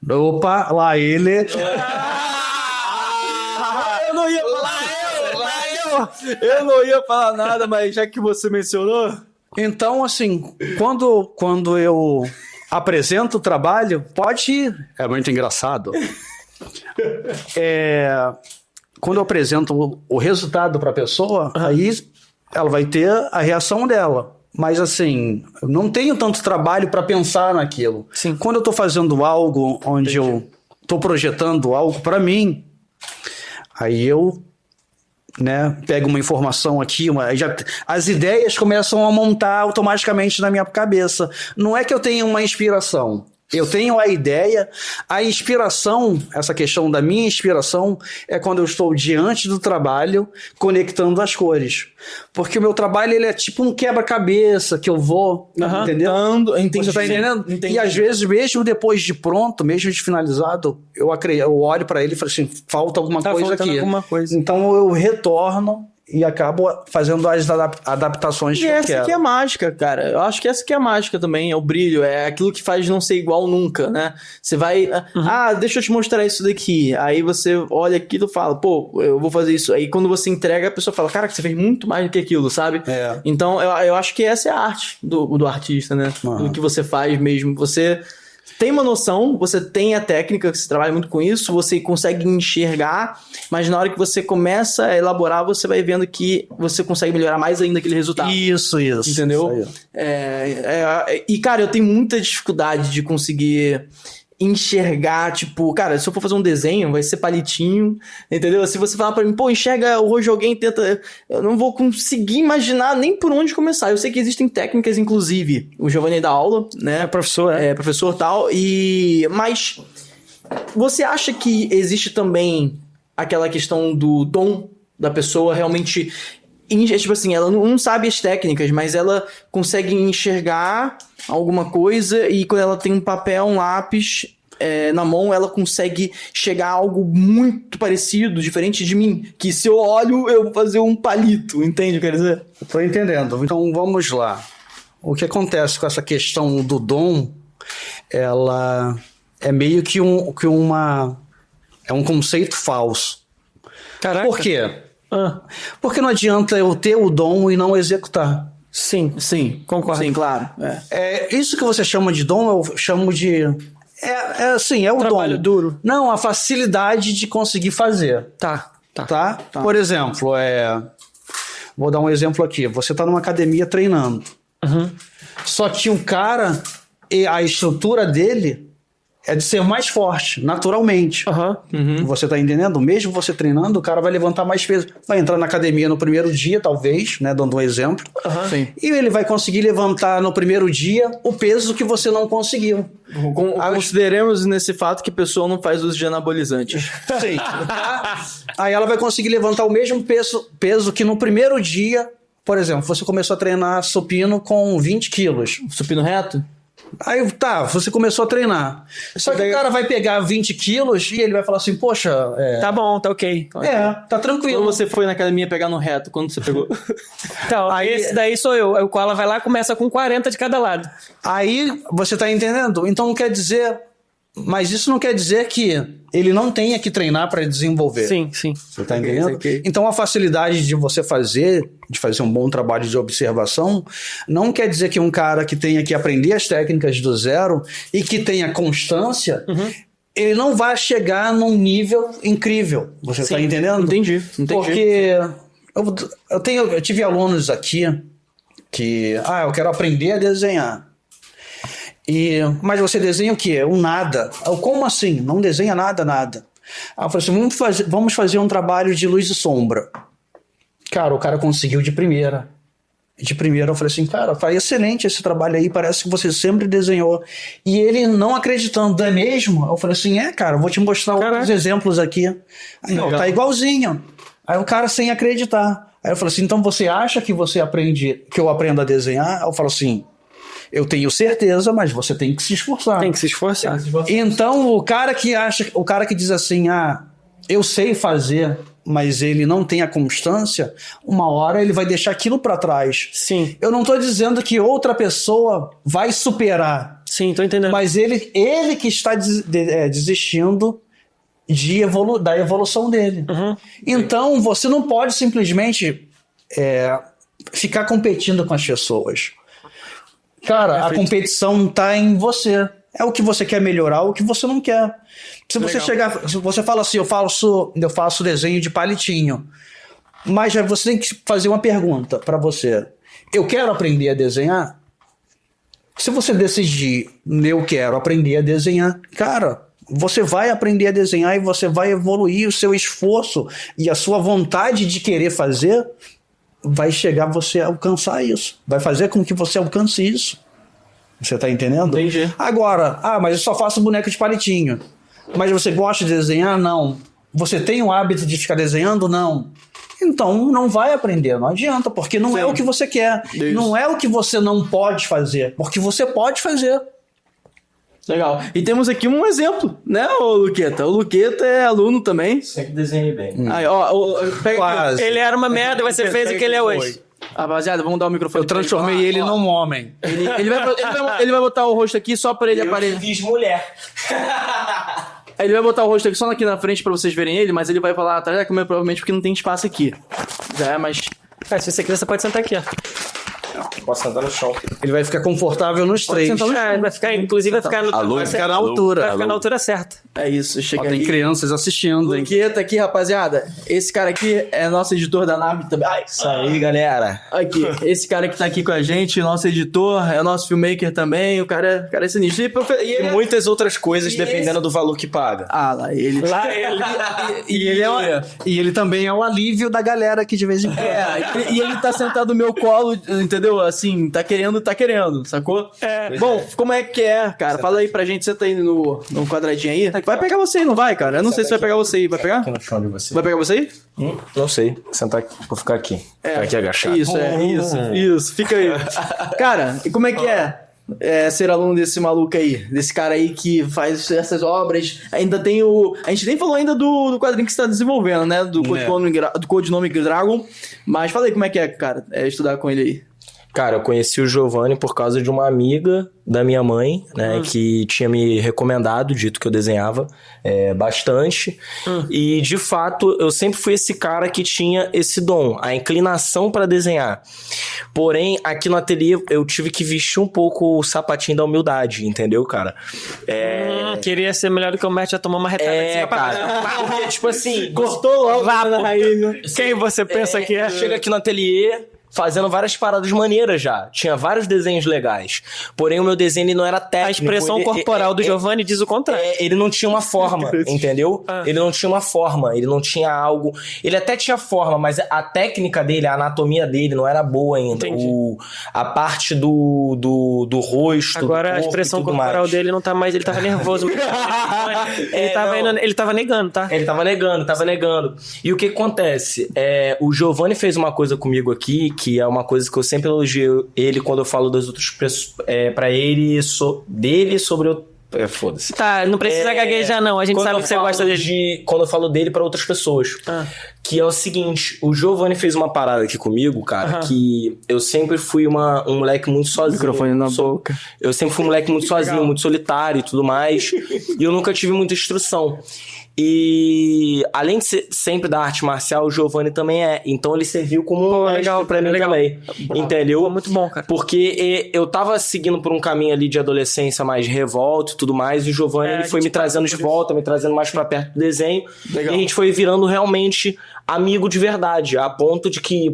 Opa, lá ele. Eu não ia falar nada, mas já que você mencionou... Então, assim, quando eu apresento o trabalho, pode ir. É muito engraçado. Quando eu apresento o resultado para a pessoa, aí ela vai ter a reação dela. Mas, assim, eu não tenho tanto trabalho para pensar naquilo. Sim. Quando eu estou fazendo algo onde eu estou projetando algo para mim, aí eu... pego uma informação aqui, as ideias começam a montar automaticamente na minha cabeça. Não é que eu tenha uma inspiração, eu tenho a ideia, a inspiração, essa questão da minha inspiração é quando eu estou diante do trabalho, conectando as cores. Porque o meu trabalho ele é tipo um quebra-cabeça que eu vou, entendeu? Entendi. Você tá entendendo? Entendi. E às vezes, mesmo depois de pronto, mesmo de finalizado, eu olho para ele e falo assim, falta alguma coisa aqui. Alguma coisa. Então eu retorno e acabo fazendo as adaptações que eu quero. E essa que é a mágica, cara. Eu acho que essa que é a mágica também, é o brilho, é aquilo que faz não ser igual nunca, né? Você vai, deixa eu te mostrar isso daqui. Aí você olha aquilo e fala, pô, eu vou fazer isso. Aí quando você entrega, a pessoa fala, cara, você fez muito mais do que aquilo, sabe? Então eu acho que essa é a arte do artista, né? Do que você faz mesmo. Você tem uma noção, você tem a técnica, você trabalha muito com isso, você consegue enxergar, mas na hora que você começa a elaborar, você vai vendo que você consegue melhorar mais ainda aquele resultado. Isso. Entendeu? Isso E, cara, eu tenho muita dificuldade de conseguir enxergar, tipo, cara, se eu for fazer um desenho, vai ser palitinho, entendeu? Se você falar pra mim, pô, enxerga o rosto de alguém, tenta... Eu não vou conseguir imaginar nem por onde começar. Eu sei que existem técnicas, inclusive, o Giovanni dá aula, né? Professor tal, mas você acha que existe também aquela questão do dom da pessoa realmente... Tipo assim, ela não sabe as técnicas, mas ela consegue enxergar alguma coisa e quando ela tem um papel, um lápis na mão, ela consegue chegar a algo muito parecido, diferente de mim, que se eu olho, eu vou fazer um palito, entende o que eu quero dizer? Tô entendendo. Então vamos lá. O que acontece com essa questão do dom, ela é meio que um conceito falso. Caraca. Por quê? Porque não adianta eu ter o dom e não executar. Sim, concordo. Sim, claro. Isso que você chama de dom, eu chamo de... É o trabalho dom. duro. Não, a facilidade de conseguir fazer. Tá. Por exemplo, vou dar um exemplo aqui. Você está numa academia treinando. Só que o cara, a estrutura dele é de ser mais forte, naturalmente. Você tá entendendo? Mesmo você treinando, o cara vai levantar mais peso. Vai entrar na academia no primeiro dia, talvez, né? Dando um exemplo. Sim. E ele vai conseguir levantar no primeiro dia o peso que você não conseguiu. Consideremos nesse fato que a pessoa não faz uso de anabolizantes. Sim. Aí ela vai conseguir levantar o mesmo peso que no primeiro dia. Por exemplo, você começou a treinar supino com 20 quilos. Supino reto? Aí você começou a treinar. Só que o cara vai pegar 20 quilos e ele vai falar assim, poxa... Tá bom, tá ok. Tá tranquilo. Quando você foi na academia pegar no reto, quando você pegou? Então, aí, esse daí sou eu. Aí o Koala vai lá e começa com 40 de cada lado. Aí, você tá entendendo? Então não quer dizer... Mas isso não quer dizer que ele não tenha que treinar para desenvolver. Sim. Você tá entendendo? Então a facilidade de você fazer um bom trabalho de observação, não quer dizer que um cara que tenha que aprender as técnicas do zero e que tenha constância, ele não vai chegar num nível incrível. Você tá entendendo? Entendi. Porque eu tive alunos aqui que, eu quero aprender a desenhar. Mas você desenha o quê? Um nada. Como assim? Não desenha nada. Eu falei assim, vamos fazer um trabalho de luz e sombra. Cara, o cara conseguiu de primeira. De primeira eu falei assim, cara, foi excelente esse trabalho aí, parece que você sempre desenhou. E ele não acreditando, é mesmo? Eu falei assim, cara, vou te mostrar outros exemplos aqui. Aí, tá igualzinho. Aí o cara sem acreditar. Aí eu falo assim, então você acha que eu aprendo a desenhar? Eu falo assim, eu tenho certeza, mas você tem que se esforçar. Tem que se esforçar. Então o cara que diz assim, eu sei fazer, mas ele não tem a constância, uma hora ele vai deixar aquilo para trás. Sim. Eu não tô dizendo que outra pessoa vai superar. Sim, tô entendendo. Mas ele que está desistindo da evolução dele. Uhum. Então, você não pode simplesmente ficar competindo com as pessoas. Cara, a competição está em você. É o que você quer melhorar, o que você não quer. Se você fala assim, eu faço desenho de palitinho, mas você tem que fazer uma pergunta para você. Eu quero aprender a desenhar? Se você decidir, eu quero aprender a desenhar, cara, você vai aprender a desenhar e você vai evoluir o seu esforço e a sua vontade de querer fazer vai chegar a você alcançar isso. Vai fazer com que você alcance isso. Você tá entendendo? Entendi. Agora, mas eu só faço boneco de palitinho. Mas você gosta de desenhar? Não. Você tem o hábito de ficar desenhando? Não. Então não vai aprender, não adianta, porque não é o que você quer. Isso. Não é o que você não pode fazer, porque você pode fazer. Legal. E temos aqui um exemplo, né, o Luqueta? O Luqueta é aluno também. Sempre desenhei bem. Aí, ó, pega Quase. Ele era uma merda e você fez o que ele é hoje. Rapaziada, vamos dar o microfone. Eu transformei ele num homem. Ele vai botar o rosto aqui só pra ele aparecer. Fiz mulher. Ele vai botar o rosto aqui só aqui na frente pra vocês verem ele, mas ele vai falar atrás da câmera provavelmente porque não tem espaço aqui. Já é, mas... Se você quiser, você pode sentar aqui, ó. Posso sentar no chão. Ele vai ficar confortável nos três. Vai ficar, inclusive, vai ficar Vai ficar na altura. Vai ficar na altura certa. É isso, chega Tem aí. crianças assistindo, hein? Luqueta aqui, rapaziada. Esse cara aqui é nosso editor da nave também. Ai, Isso aí, galera. aqui, esse cara que tá aqui com a gente, nosso editor, é nosso filmmaker também, o cara é sinistro. E E ele muitas outras coisas, E dependendo do valor que paga. lá ele. Lá ele. E ele também é o alívio da galera aqui de vez em quando. E ele tá sentado no meu colo, entendeu? Assim, tá querendo, sacou? Bom, como é que é, cara? Fala aí pra gente, senta aí no quadradinho aí. Vai pegar você aí, não vai, cara? Eu não sei se vai pegar você aí. Vai pegar? Aqui no chão de você. Vai pegar você aí? Não sei. Sentar aqui. Vou ficar aqui. Ficar aqui agachado. Isso. Fica aí. Cara, e como é que é ser aluno desse maluco aí? Desse cara aí que faz essas obras. Ainda tem a gente nem falou ainda do quadrinho que você tá desenvolvendo, né? Do Codinome Dragon. Mas fala aí como é que é, cara, estudar com ele aí. Cara, eu conheci o Giovanni por causa de uma amiga da minha mãe, né? Que tinha me recomendado, dito que eu desenhava bastante. E, de fato, eu sempre fui esse cara que tinha esse dom, a inclinação pra desenhar. Porém, aqui no ateliê, eu tive que vestir um pouco o sapatinho da humildade, entendeu, cara? Queria ser melhor do que o Matt, já tomou uma retada. Cara. Porque, tipo assim... Cortou logo na raiz. Quem você pensa que é? Chega aqui no ateliê... fazendo várias paradas maneiras já. Tinha vários desenhos legais. Porém, o meu desenho ele não era técnico. A expressão corporal do Giovanni diz o contrário. Ele não tinha uma forma, entendeu? Ele não tinha uma forma, ele não tinha algo... Ele até tinha forma, mas a técnica dele, a anatomia dele não era boa ainda. Entendi. A parte do rosto, Agora do a corpo expressão e tudo corporal mais. dele não tá mais... Ele tava nervoso. Ele tava negando, tá? Ele tava negando. E o que acontece? O Giovanni fez uma coisa comigo aqui, que é uma coisa que eu sempre elogio ele quando eu falo das outras pessoas, pra ele, dele sobre o... Foda-se. Tá, não precisa gaguejar não, a gente Quando sabe eu que você falo gosta dele. quando eu falo dele pra outras pessoas. Que é o seguinte, o Giovanni fez uma parada aqui comigo, cara, que eu sempre fui um moleque muito sozinho. Microfone na boca. Eu sempre fui um moleque muito sozinho, muito solitário e tudo mais. E eu nunca tive muita instrução. E além de ser sempre da arte marcial, o Giovanni também é. Então ele serviu como um mestre pra mim também. Entendeu? Pô, muito bom, cara. Porque eu tava seguindo por um caminho ali de adolescência mais revolta e tudo mais, e o Giovanni ele foi me trazendo de volta, me trazendo mais pra perto do desenho. Legal. E a gente foi virando realmente amigo de verdade, a ponto de que,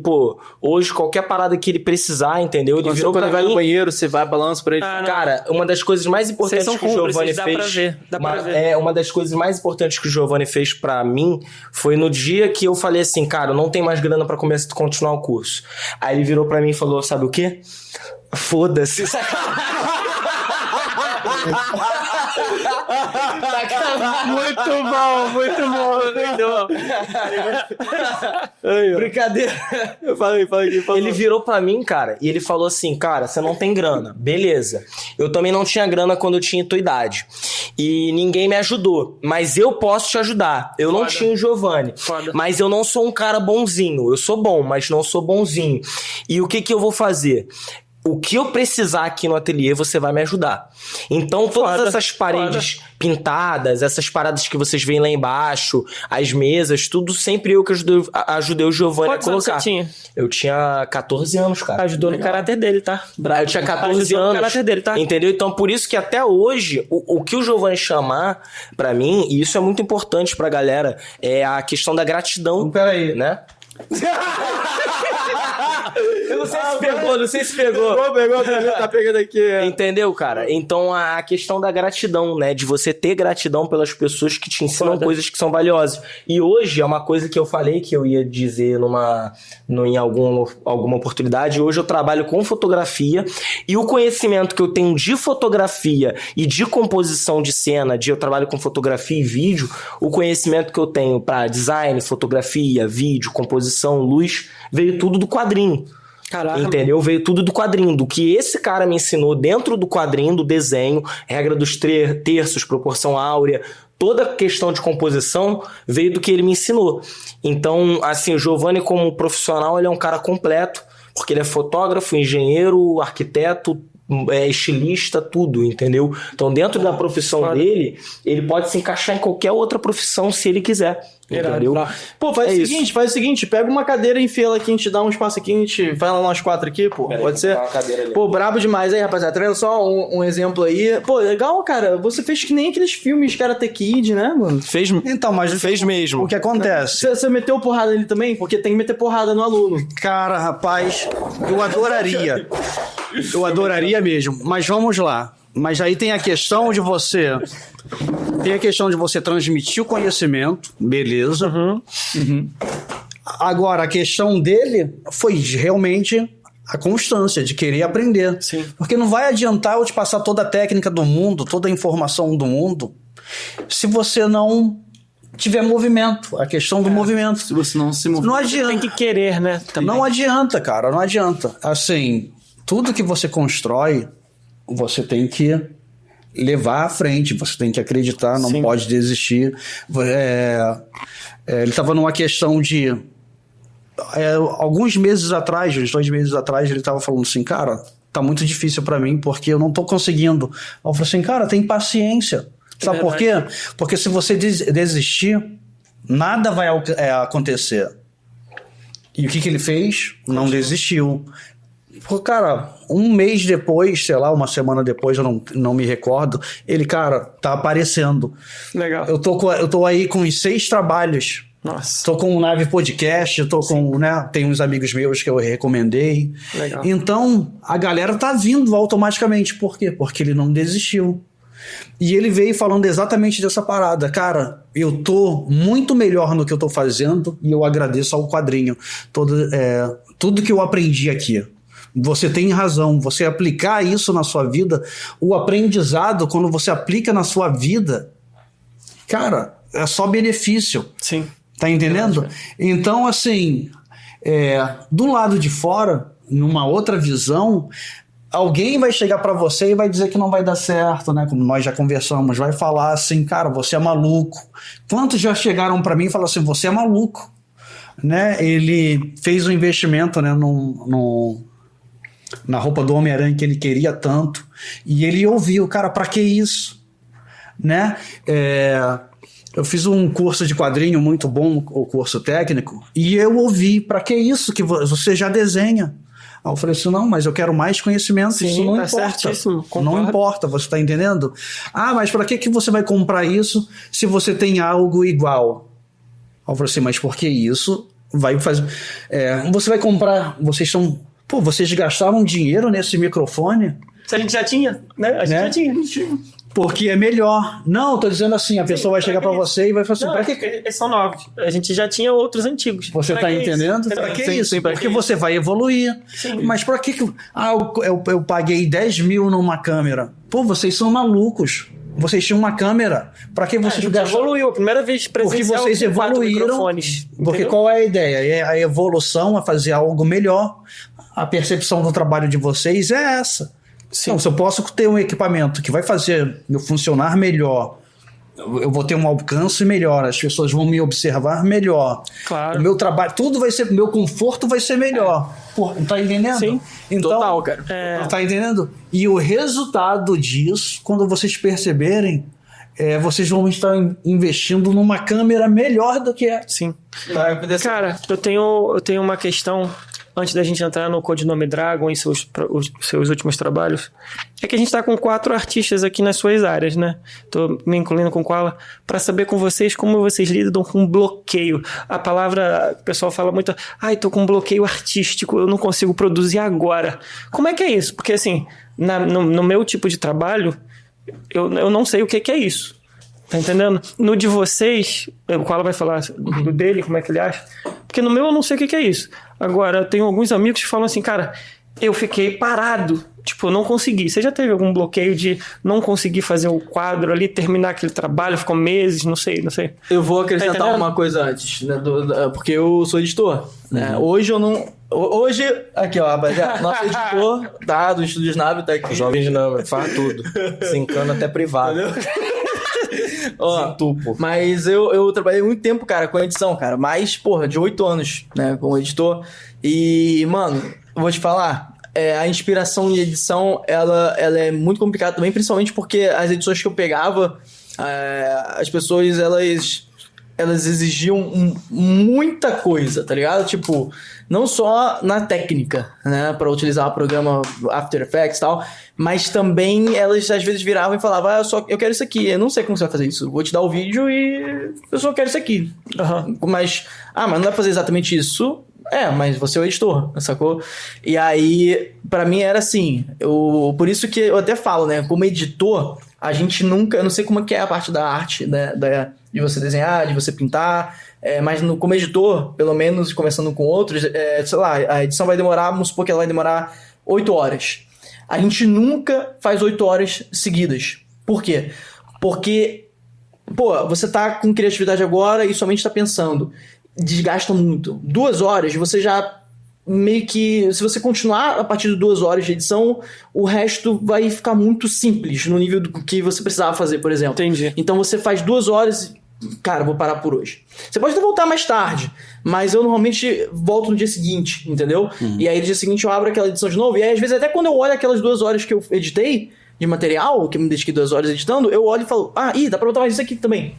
hoje qualquer parada que ele precisar, entendeu? Ele virou Quando pra vai mim. no banheiro, você vai, balança pra ele. Cara, uma das coisas mais importantes Vocês que são o Giovanni cúmplices, fez... dá pra ver. Uma das coisas mais importantes que o Giovanni fez pra mim foi no dia que eu falei assim, cara, eu não tenho mais grana pra continuar o curso. Aí ele virou pra mim e falou, sabe o quê? Foda-se. Muito bom, muito bom. Brincadeira. Fala aqui. Ele virou pra mim, cara, e ele falou assim, cara, você não tem grana. Beleza. Eu também não tinha grana quando eu tinha tua idade. E ninguém me ajudou. Mas eu posso te ajudar. Eu não tinha o Giovanni. Mas eu não sou um cara bonzinho. Eu sou bom, mas não sou bonzinho. E o que eu vou fazer? O que eu precisar aqui no ateliê, você vai me ajudar. Então, todas essas paredes pintadas, essas paradas que vocês veem lá embaixo, as mesas, tudo, sempre eu que ajudei o Giovanni a colocar. Eu tinha 14 anos, cara. Ajudou no caráter dele, tá? Eu tinha 14 anos. No caráter dele, tá? Entendeu? Então, por isso que até hoje, o que o Giovanni chamar pra mim, e isso é muito importante pra galera, é a questão da gratidão. Peraí. Né? Eu não sei se pegou. Pegou, tá pegando aqui. Entendeu, cara? Então a questão da gratidão, né? De você ter gratidão pelas pessoas que te ensinam coisas que são valiosas. E hoje é uma coisa que eu falei que eu ia dizer em alguma oportunidade. Hoje eu trabalho com fotografia e o conhecimento que eu tenho de fotografia e de composição de cena, eu trabalho com fotografia e vídeo, o conhecimento que eu tenho para design, fotografia, vídeo, composição, luz, veio tudo do quadrinho. Caraca. Entendeu? Veio tudo do quadrinho. Do que esse cara me ensinou dentro do quadrinho, do desenho, regra dos terços, proporção áurea, toda a questão de composição veio do que ele me ensinou. Então, assim, o Giovanni como profissional, ele é um cara completo, porque ele é fotógrafo, engenheiro, arquiteto, estilista, tudo, entendeu? Então, dentro da profissão dele, ele pode se encaixar em qualquer outra profissão se ele quiser. Entendeu? Pô, faz o seguinte, pega uma cadeira e enfia ela aqui, a gente dá um espaço aqui, a gente vai lá nós 4 aqui, pô, pode ser? Pô, brabo demais aí, rapaziada, tá vendo só um exemplo aí? Pô, legal, cara, você fez que nem aqueles filmes Karate Kid, né, mano? Fez mesmo. O que acontece? Você meteu porrada nele também? Porque tem que meter porrada no aluno. Cara, rapaz, eu adoraria. Eu adoraria mesmo, mas vamos lá. Mas aí tem a questão de você... Tem a questão de você transmitir o conhecimento, beleza. Agora, a questão dele foi realmente a constância de querer aprender. Sim. Porque não vai adiantar eu te passar toda a técnica do mundo, toda a informação do mundo, se você não tiver movimento. A questão do movimento. Se você não se mover. Não adianta. Tem que querer, né? Também. Não adianta, cara, não adianta. Assim, tudo que você constrói, você tem que levar à frente, você tem que acreditar, não pode desistir. Ele estava numa questão de... alguns meses atrás, uns 2 meses atrás, ele estava falando assim, cara, tá muito difícil para mim, porque eu não tô conseguindo. Eu falei assim, cara, tem paciência. Sabe por quê? Porque se você desistir, nada vai acontecer. E o que ele fez? Não desistiu. Pô, cara, um mês depois, sei lá, uma semana depois, eu não me recordo, ele, cara, tá aparecendo. Legal. Eu tô aí com os 6 trabalhos. Nossa. Tô com o Nave Podcast, tô com, né, tem uns amigos meus que eu recomendei. Legal. Então, a galera tá vindo automaticamente. Por quê? Porque ele não desistiu. E ele veio falando exatamente dessa parada. Cara, eu tô muito melhor no que eu tô fazendo e eu agradeço ao quadrinho. Tudo que eu aprendi aqui. Você tem razão, você aplicar isso na sua vida, o aprendizado, quando você aplica na sua vida, cara, é só benefício. Sim. Tá entendendo? Então, assim, do lado de fora, numa outra visão, alguém vai chegar pra você e vai dizer que não vai dar certo, né? Como nós já conversamos, vai falar assim, cara, você é maluco. Quantos já chegaram pra mim e falaram assim, você é maluco? Né? Ele fez um investimento, né, na roupa do Homem-Aranha que ele queria tanto, e ele ouviu, cara, pra que isso? Né? Eu fiz um curso de quadrinho muito bom, o curso técnico, e eu ouvi, pra que isso que você já desenha? Aí eu falei assim, não, mas eu quero mais conhecimento. Sim, isso não tá importa. certíssimo, não importa, você tá entendendo? Ah, mas pra que você vai comprar isso se você tem algo igual? Aí eu falei assim, mas por que isso vai fazer... você vai comprar, vocês gastaram dinheiro nesse microfone? Se a gente já tinha, né? A gente já tinha. Porque é melhor. Não, eu tô dizendo assim, a pessoa vai chegar pra você e vai falar assim, pra que... Eles são novos. A gente já tinha outros antigos. Você tá entendendo? Pra que isso? Porque você vai evoluir. Sim. Mas pra que... eu paguei 10 mil numa câmera. Pô, vocês são malucos. Vocês tinham uma câmera. Para que vocês evoluiu. A primeira vez presencial. Porque vocês com 4 evoluíram. microfones, Porque entendeu? qual é a ideia? A evolução é fazer algo melhor. A percepção do trabalho de vocês é essa. Sim. Então, se eu posso ter um equipamento que vai fazer eu funcionar melhor, eu vou ter um alcance melhor, as pessoas vão me observar melhor. Claro. O meu trabalho, tudo vai ser, meu conforto vai ser melhor. Pô, tá entendendo? Sim. Então, Total, cara. Tá entendendo? E o resultado disso, quando vocês perceberem, vocês vão estar investindo numa câmera melhor do que é. Sim. Tá? Cara, eu tenho uma questão, antes da gente entrar no Codinome Dragon e os seus últimos trabalhos, é que a gente tá com 4 artistas aqui nas suas áreas, né? Tô me incluindo com Koala para saber com vocês como vocês lidam com bloqueio. A palavra, o pessoal fala muito, tô com bloqueio artístico, eu não consigo produzir agora. Como é que é isso? Porque assim, no meu tipo de trabalho, eu não sei o que é isso. Tá entendendo? No de vocês, o Koala vai falar do dele, como é que ele acha. Porque no meu eu não sei o que é isso. Agora, eu tenho alguns amigos que falam assim, cara, eu fiquei parado. Tipo, eu não consegui. Você já teve algum bloqueio de não conseguir fazer o quadro ali, terminar aquele trabalho, ficou meses, não sei. Eu vou acrescentar Tá uma coisa antes, né, porque eu sou editor. Né? Hoje eu não... Hoje, aqui ó, rapaziada, nosso editor, tá, do Estúdios Nave, tá aqui. Jovem dinâmico, faz tudo. Se encana até privado. Ó, mas eu trabalhei muito tempo, cara, com edição, cara. Mais, de 8 anos, né, como editor. E, mano, eu vou te falar, a inspiração de edição, ela é muito complicada também, principalmente porque as edições que eu pegava, as pessoas, elas exigiam muita coisa, tá ligado? Tipo, não só na técnica, né, pra utilizar o programa After Effects e tal, mas também elas às vezes viravam e falavam, eu quero isso aqui, eu não sei como você vai fazer isso, vou te dar o vídeo e eu só quero isso aqui. Mas não vai fazer exatamente isso. Mas você é o editor, sacou? E aí, pra mim era assim, por isso que eu até falo, né, como editor, a gente nunca, eu não sei como é que é a parte da arte, né, de você desenhar, de você pintar, mas como editor, pelo menos conversando com outros, sei lá, a edição vai demorar, vamos supor que ela vai demorar 8 horas. A gente nunca faz 8 horas seguidas. Por quê? Porque, você tá com criatividade agora e somente tá pensando. Desgasta muito. 2 horas, você já meio que... Se você continuar a partir de 2 horas de edição, o resto vai ficar muito simples no nível do que você precisava fazer, por exemplo. Entendi. Então você faz 2 horas e, cara, vou parar por hoje. Você pode até voltar mais tarde, mas eu normalmente volto no dia seguinte, entendeu? E aí no dia seguinte eu abro aquela edição de novo, e aí às vezes até quando eu olho aquelas 2 horas que eu editei, de material, que eu me dediquei 2 horas editando, eu olho e falo, dá pra botar mais isso aqui também.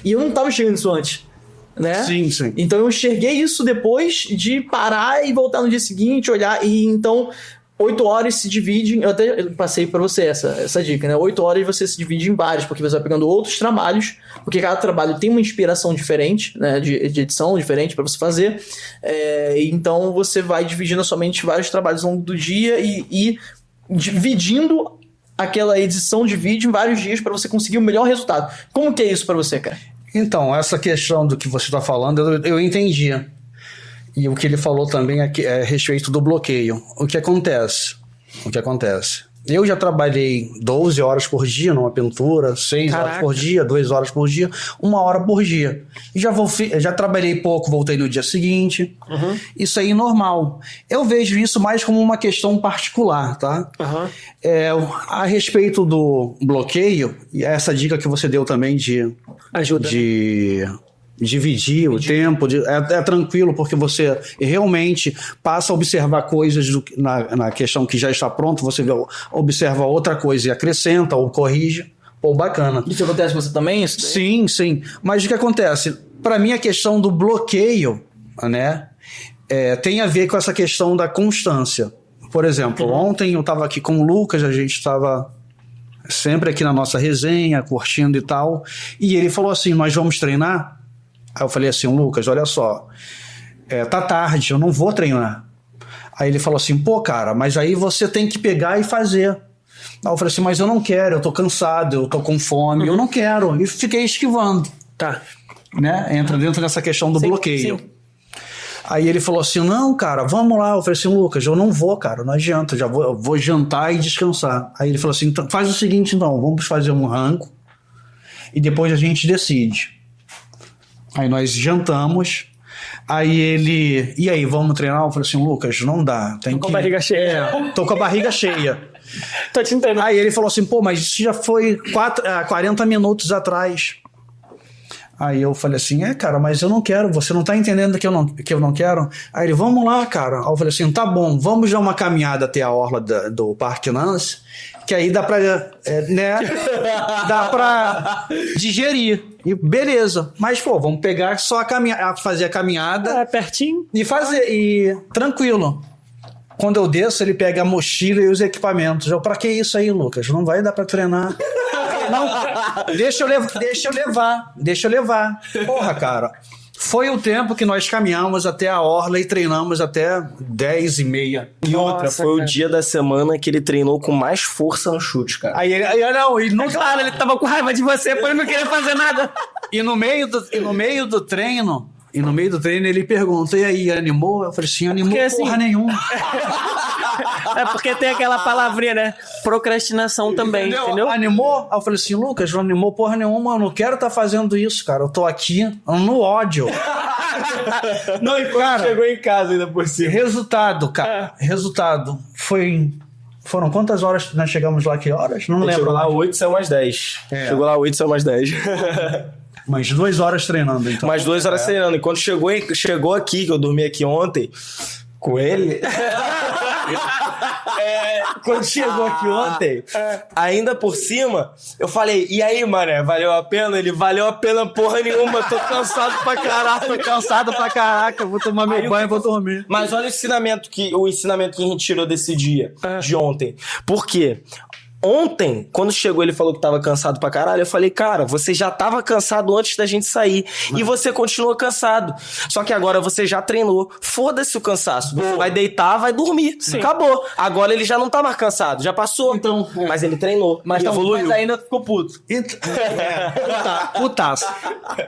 E eu não tava enxergando isso antes. Né? Sim. Então eu enxerguei isso depois de parar e voltar no dia seguinte, olhar, e então 8 horas se dividem, eu até passei pra você essa dica, né? 8 horas você se divide em vários, porque você vai pegando outros trabalhos, porque cada trabalho tem uma inspiração diferente, né? De edição diferente pra você fazer, então você vai dividindo somente vários trabalhos ao longo do dia e dividindo aquela edição de vídeo em vários dias pra você conseguir o melhor resultado. Como que é isso pra você, cara? Então, essa questão do que você está falando, eu entendi. E o que ele falou também é a respeito do bloqueio. O que acontece? Eu já trabalhei 12 horas por dia numa pintura, 6 horas por dia, 2 horas por dia, 1 hora por dia. E já trabalhei pouco, voltei no dia seguinte. Isso aí é normal. Eu vejo isso mais como uma questão particular, tá? A respeito do bloqueio, e essa dica que você deu também de... Ajuda. De dividir o tempo, é tranquilo, porque você realmente passa a observar coisas na questão que já está pronto, você observa outra coisa e acrescenta ou corrige. Pô, bacana. Isso acontece com você também? Sim. Mas o que acontece? Para mim, a questão do bloqueio, né, tem a ver com essa questão da constância. Por exemplo, ontem eu estava aqui com o Lucas, a gente estava sempre aqui na nossa resenha, curtindo e tal, e ele falou assim, nós vamos treinar? Aí eu falei assim, Lucas, olha só, tá tarde, eu não vou treinar. Aí ele falou assim, pô, cara, mas aí você tem que pegar e fazer. Aí eu falei assim, mas eu não quero, eu tô cansado, eu tô com fome, eu não quero. E fiquei esquivando. Tá. Né? Entra dentro dessa questão do bloqueio. Sim. Aí ele falou assim, não, cara, vamos lá. Eu falei assim, Lucas, eu não vou, cara, não adianta, eu vou jantar e descansar. Aí ele falou assim, faz o seguinte então, vamos fazer um rango, e depois a gente decide. Aí nós jantamos, aí ele... E aí, vamos treinar? Eu falei assim, Lucas, não dá. Tem Tô com a barriga cheia. Tô com a barriga cheia. Tô te entendendo. Aí ele falou assim, pô, mas isso já foi 40 minutos atrás. Aí eu falei assim, cara, mas eu não quero, você não tá entendendo que eu não quero? Aí ele, vamos lá, cara. Aí eu falei assim, tá bom, vamos dar uma caminhada até a orla do Parque Nance, que aí dá pra, dá pra digerir. E beleza. Mas, pô, vamos pegar só fazer a caminhada. Pertinho. E fazer, e tranquilo. Quando eu desço, ele pega a mochila e os equipamentos. Eu, pra que isso aí, Lucas? Não vai dar pra treinar. Não, deixa eu levar. Porra, cara. Foi o tempo que nós caminhamos até a orla e treinamos até 10h30. E outra, foi o dia da semana que ele treinou com mais força no chute, cara. Aí ele não... Claro, ele tava com raiva de você, por ele não querer fazer nada. E no meio do treino, ele pergunta, e aí, animou? Eu falei assim, animou porque, porra assim, nenhuma. É porque tem aquela palavrinha, né? Procrastinação também, entendeu? Animou? Aí eu falei assim, Lucas, não animou porra nenhuma, eu não quero estar fazendo isso, cara. Eu tô aqui no ódio. Não, e cara, chegou em casa ainda por cima. Resultado, cara. Resultado. Foram quantas horas nós chegamos lá? Que horas? Não lembro. Chegou lá 8, saiu mais 10. Chegou lá 8, saiu mais 10. Mais 2 horas treinando, então. Mais 2 horas treinando. E quando chegou aqui, que eu dormi aqui ontem, com ele... Quando chegou aqui ontem, ainda por cima, eu falei, e aí, mané, valeu a pena? Ele, valeu a pena porra nenhuma, tô cansado pra caraca. Vou tomar meu banho e vou dormir. Mas olha o ensinamento que a gente tirou desse dia, de ontem. Por quê? Ontem, quando chegou ele falou que tava cansado pra caralho, eu falei, cara, você já tava cansado antes da gente sair. E você continua cansado. Só que agora você já treinou. Foda-se o cansaço. Você vai deitar, vai dormir. Sim. Acabou. Agora ele já não tá mais cansado. Já passou. Então, mas ele treinou. Mas evoluiu. Mas ainda ficou puto. Putaço.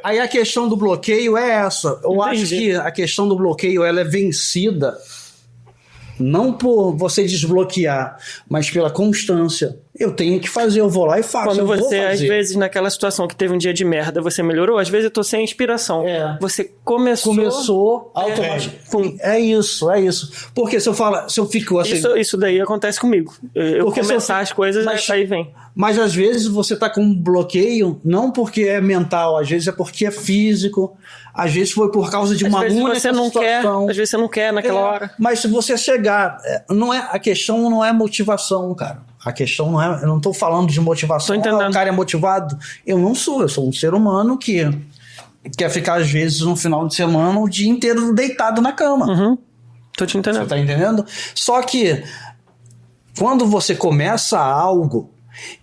Aí a questão do bloqueio é essa. Eu acho que a questão do bloqueio ela é vencida não por você desbloquear, mas pela constância. Eu tenho que fazer, eu vou lá e faço. Quando você, às vezes, naquela situação que teve um dia de merda, você melhorou, às vezes eu tô sem inspiração. Você começou automaticamente. É isso. Porque se eu fico assim... Isso daí acontece comigo. Eu começar as coisas, aí vem. Mas às vezes você tá com um bloqueio, não porque é mental, às vezes é porque é físico, às vezes foi por causa de uma única situação. Às vezes você não quer naquela hora. Mas se você chegar, a questão não é motivação, cara. A questão não é, eu não tô falando de motivação. O cara é motivado. Eu não sou, eu sou um ser humano que quer ficar às vezes no final de semana o dia inteiro deitado na cama. Uhum. Tô te entendendo. Você tá entendendo? Só que quando você começa algo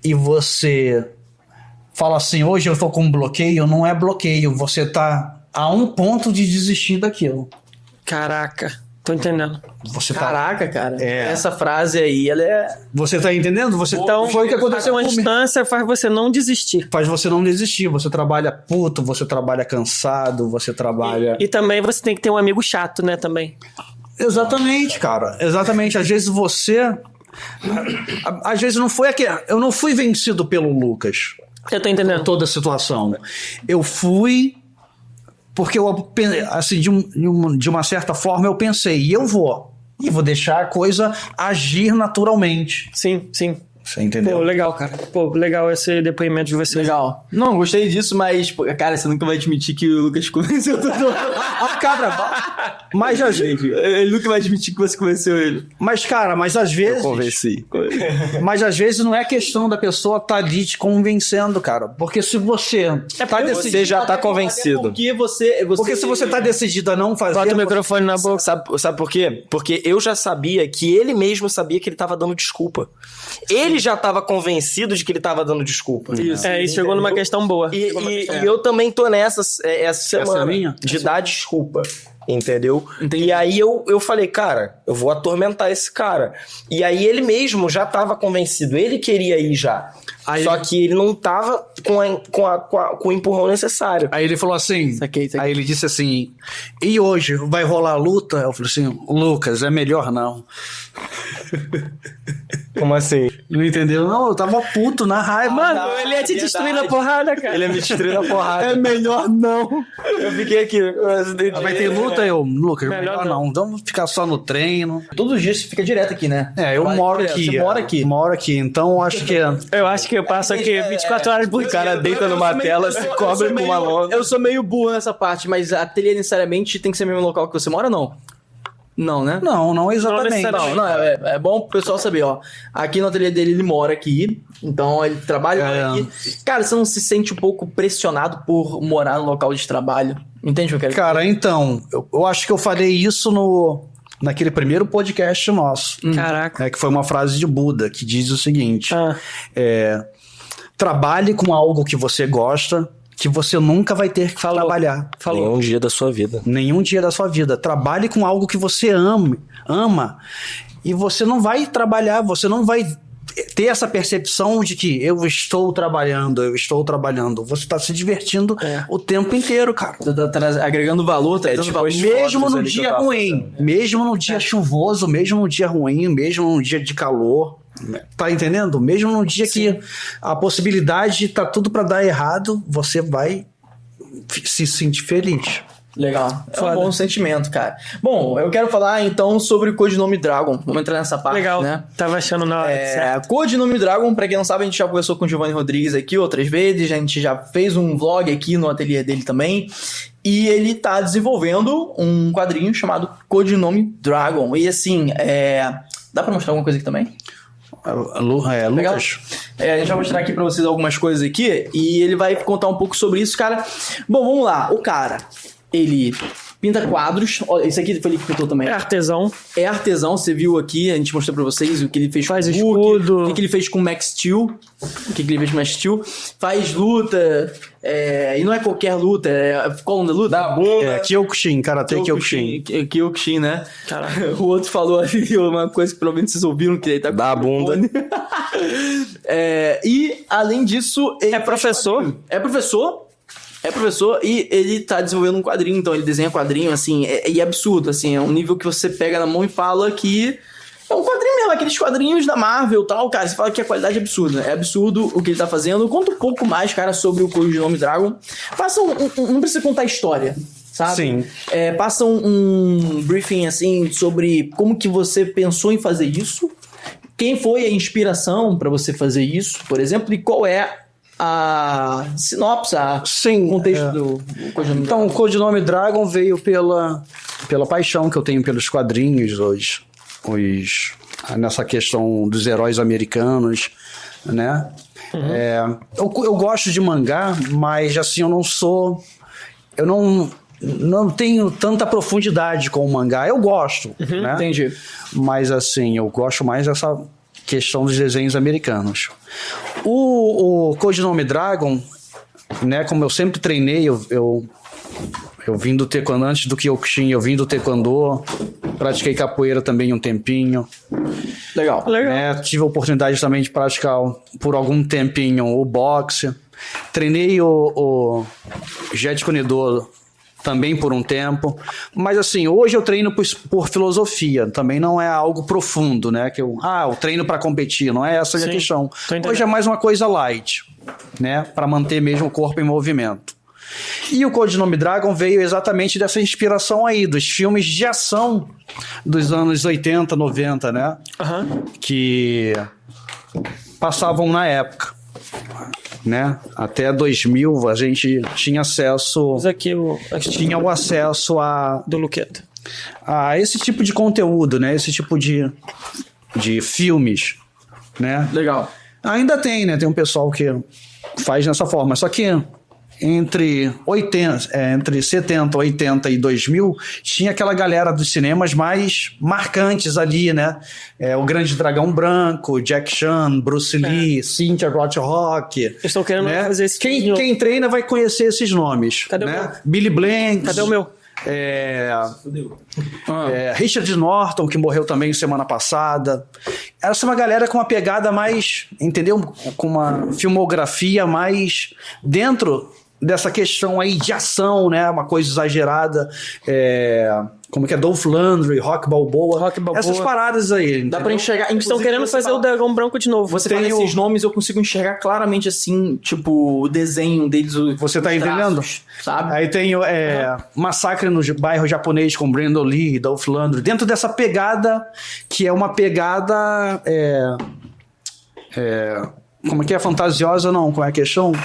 e você fala assim, hoje eu tô com um bloqueio, não é bloqueio, você tá a um ponto de desistir daquilo. Caraca, tô entendendo. Caraca, cara. Essa frase aí, ela é... Você tá entendendo? Então, foi o que aconteceu uma distância faz você não desistir. Faz você não desistir. Você trabalha puto, você trabalha cansado, você trabalha... E também você tem que ter um amigo chato, né, também. Exatamente, cara. Exatamente. Às vezes você... Às vezes não foi aquele... Eu não fui vencido pelo Lucas. Eu tô entendendo. Toda a situação. Eu fui... Porque eu, assim, de uma certa forma eu pensei, e vou deixar a coisa agir naturalmente. Sim. Você entendeu? Pô, legal, cara. Pô, legal esse depoimento de você. Legal. Não, gostei disso, mas, cara, você nunca vai admitir que o Lucas convenceu todo mundo. Mas às vezes... Ele nunca vai admitir que você convenceu ele. Mas, cara, às vezes... Eu convenci. Mas às vezes não é questão da pessoa estar ali te convencendo, cara. Porque se você tá decidido... Você já tá convencido. Porque você... Porque se você tá decidido a não fazer... Bota o microfone na boca. Sabe por quê? Porque eu já sabia que ele mesmo sabia que ele tava dando desculpa. Ele já tava convencido de que ele tava dando desculpa. Isso. Isso chegou numa questão boa. E eu também tô essa semana de dar desculpa. Entendeu? Entendi. E aí eu falei, cara, eu vou atormentar esse cara. E aí ele mesmo já tava convencido, ele queria ir já. Só que ele não tava com o empurrão necessário. Aí ele falou assim, aí ele disse assim, e hoje vai rolar a luta? Eu falei assim, Lucas, é melhor não. Como assim? Não entendeu? Não, eu tava puto, na raiva. Mano, ele ia te destruir na porrada, cara. Ele ia me destruir na porrada. É melhor não. Eu fiquei aqui. Vai ter luta, Lucas? Melhor Melhor não. Vamos ficar só no treino. Todos os dias você fica direto aqui, né? Eu Vai moro direto. aqui. Você mora aqui. Moro aqui, então acho que... Eu acho que eu passo aqui 24 horas por dia. O cara deita numa tela, se cobre com uma lona. Eu sou meio burro nessa parte, mas a ateliê necessariamente tem que ser o mesmo local que você mora ou não? Não, né? Não exatamente. Não, é bom pro pessoal saber, ó. Aqui no ateliê dele, ele mora aqui, então ele trabalha aqui. Cara, você não se sente um pouco pressionado por morar no local de trabalho? Entende o que eu quero dizer? Cara, então, eu acho que eu falei isso naquele primeiro podcast nosso. Caraca. Que foi uma frase de Buda, que diz o seguinte. Ah. Trabalhe com algo que você gosta, que você nunca vai ter que trabalhar. Nenhum dia da sua vida. Nenhum dia da sua vida. Trabalhe com algo que você ama. E você não vai trabalhar, você não vai ter essa percepção de que eu estou trabalhando. Você está se divertindo o tempo inteiro, cara. Tá agregando valor, tá dando valor. Mesmo no dia ruim, mesmo no dia chuvoso, mesmo no dia ruim, mesmo no dia de calor. Tá entendendo? Mesmo no dia que a possibilidade tá tudo pra dar errado, você vai se sentir feliz. Legal. É um bom sentimento, cara. Bom, eu quero falar então sobre o Codinome Dragon. Vamos entrar nessa parte, Legal. né? Tava achando na hora. Certo. Codinome Dragon, pra quem não sabe, a gente já conversou com o Giovanni Rodrigues aqui outras vezes, a gente já fez um vlog aqui no ateliê dele também. E ele tá desenvolvendo um quadrinho chamado Codinome Dragon. E assim, dá pra mostrar alguma coisa aqui também? Lucas. A gente vai mostrar aqui pra vocês algumas coisas aqui e ele vai contar um pouco sobre isso, cara. Bom, vamos lá. O cara, ele pinta quadros. Olha, esse aqui foi ele que pintou também. É artesão. É artesão, você viu aqui, a gente mostrou pra vocês o que ele fez Faz com escudo. o que ele fez com o Max Steel. O que ele fez com o Max Steel. Faz luta, e não é qualquer luta, qual o nome da luta? Da bunda. Kyokushin, Karate Kyokushin. Kyokushin, né? Caralho. O outro falou ali uma coisa que provavelmente vocês ouviram, que ele tá com Da bunda. E, além disso... Ele É professor? É professor e ele tá desenvolvendo um quadrinho, então ele desenha quadrinho, assim, e é absurdo, assim, é um nível que você pega na mão e fala que é um quadrinho mesmo, aqueles quadrinhos da Marvel e tal, cara, você fala que a qualidade é absurda, é absurdo o que ele tá fazendo. Conta um pouco mais, cara, sobre o Codinome Dragon. Passa não precisa contar a história, sabe? Sim. Passa um briefing, assim, sobre como que você pensou em fazer isso, quem foi a inspiração pra você fazer isso, por exemplo, e qual é a sinopse, o contexto do Codinome Dragon. Então, o Codinome Dragon veio pela paixão que eu tenho pelos quadrinhos hoje. Nessa questão dos heróis americanos, né? Eu gosto de mangá, mas assim, eu não tenho tanta profundidade com o mangá. Eu gosto, né? Entendi. Mas assim, eu gosto mais dessa questão dos desenhos americanos. O Codinome Dragon, né, como eu sempre treinei, eu vim do Taekwondo antes do Kyokushin, eu vim do Taekwondo, pratiquei capoeira também um tempinho. Legal. Né, tive a oportunidade também de praticar por algum tempinho o boxe. Treinei o Jeet Kune Do também por um tempo, mas assim, hoje eu treino por filosofia, também não é algo profundo, né, que eu treino para competir, não é essa a questão. Hoje é mais uma coisa light, né, para manter mesmo o corpo em movimento. E o Codinome Dragon veio exatamente dessa inspiração aí, dos filmes de ação dos anos 80, 90, né, que passavam na época. Né? Até 2000 a gente tinha acesso. Tinha o acesso do Luqueta. A esse tipo de conteúdo, né? Esse tipo de filmes, né? Legal. Ainda tem, né? Tem um pessoal que faz dessa forma. Só que entre 70, 80 e 2000, tinha aquela galera dos cinemas mais marcantes ali, né? O Grande Dragão Branco, Jack Chan, Bruce Lee, Cynthia Rothrock. Estou querendo fazer esse quem treina vai conhecer esses nomes. Cadê né? o meu? Billy Blanks. Cadê o meu? Richard Norton, que morreu também semana passada. Essa é uma galera com uma pegada mais, entendeu? Com uma filmografia mais dentro dessa questão aí de ação, né? Uma coisa exagerada. Como que é? Dolph Lundgren, Rock Balboa. Essas paradas aí. Dá entendeu? pra enxergar. Eles estão querendo fazer o Dragão Branco de novo. Você fala esses nomes, eu consigo enxergar claramente assim, tipo, o desenho deles. Você tá entendendo? Traços, sabe? Aí tem Massacre no Bairro Japonês com Brandon Lee, Dolph Lundgren. Dentro dessa pegada, que é uma pegada... como é que é? Fantasiosa, não? Como é que chama?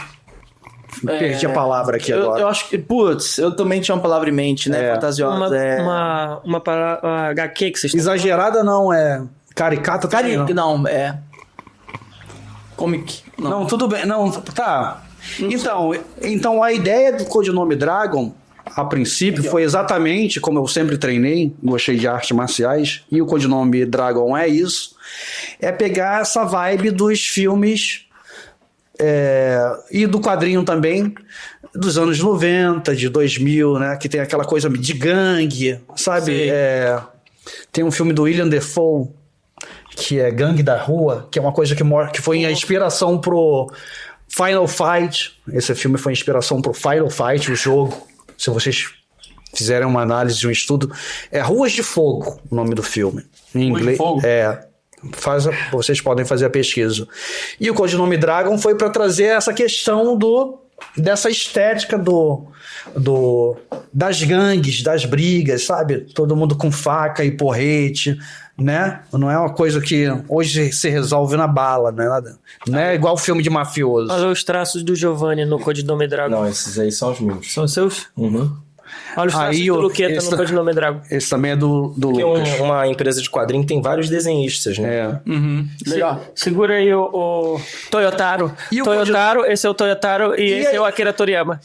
Perdi a palavra aqui agora. Eu acho que, putz, eu também tinha uma palavra em mente, né? Fantasiosa. Uma palavra HQ que vocês estão Exagerada não, caricata também não. Não, comic. Não, tudo bem. Não, tá. Então a ideia do codinome Dragon, a princípio, foi exatamente como eu sempre treinei, gostei de artes marciais, e o codinome Dragon é isso, é pegar essa vibe dos filmes e do quadrinho também, dos anos 90, de 2000, né, que tem aquela coisa de gangue, sabe? Tem um filme do William Dafoe, que é Gangue da Rua, que é uma coisa que foi a inspiração pro Final Fight. Esse filme foi a inspiração pro Final Fight, o jogo. Se vocês fizerem uma análise, um estudo, é Ruas de Fogo o nome do filme. Em inglês. Vocês podem fazer a pesquisa. E o codinome Dragon foi para trazer essa questão dessa estética das gangues, das brigas, sabe? Todo mundo com faca e porrete, né? Não é uma coisa que hoje se resolve na bala, não é nada. Não é igual filme de mafioso. Olha os traços do Giovanni no codinome Dragon. Não, esses aí são os meus. São os seus? Uhum. Olha os traços do Luqueta no codinome Dragon. Esse também é do Porque Lucas. uma empresa de quadrinho tem vários desenhistas, né? Legal. Segura aí o Toyotaro. E o Esse é o Toyotaro e esse é o Akira Toriyama.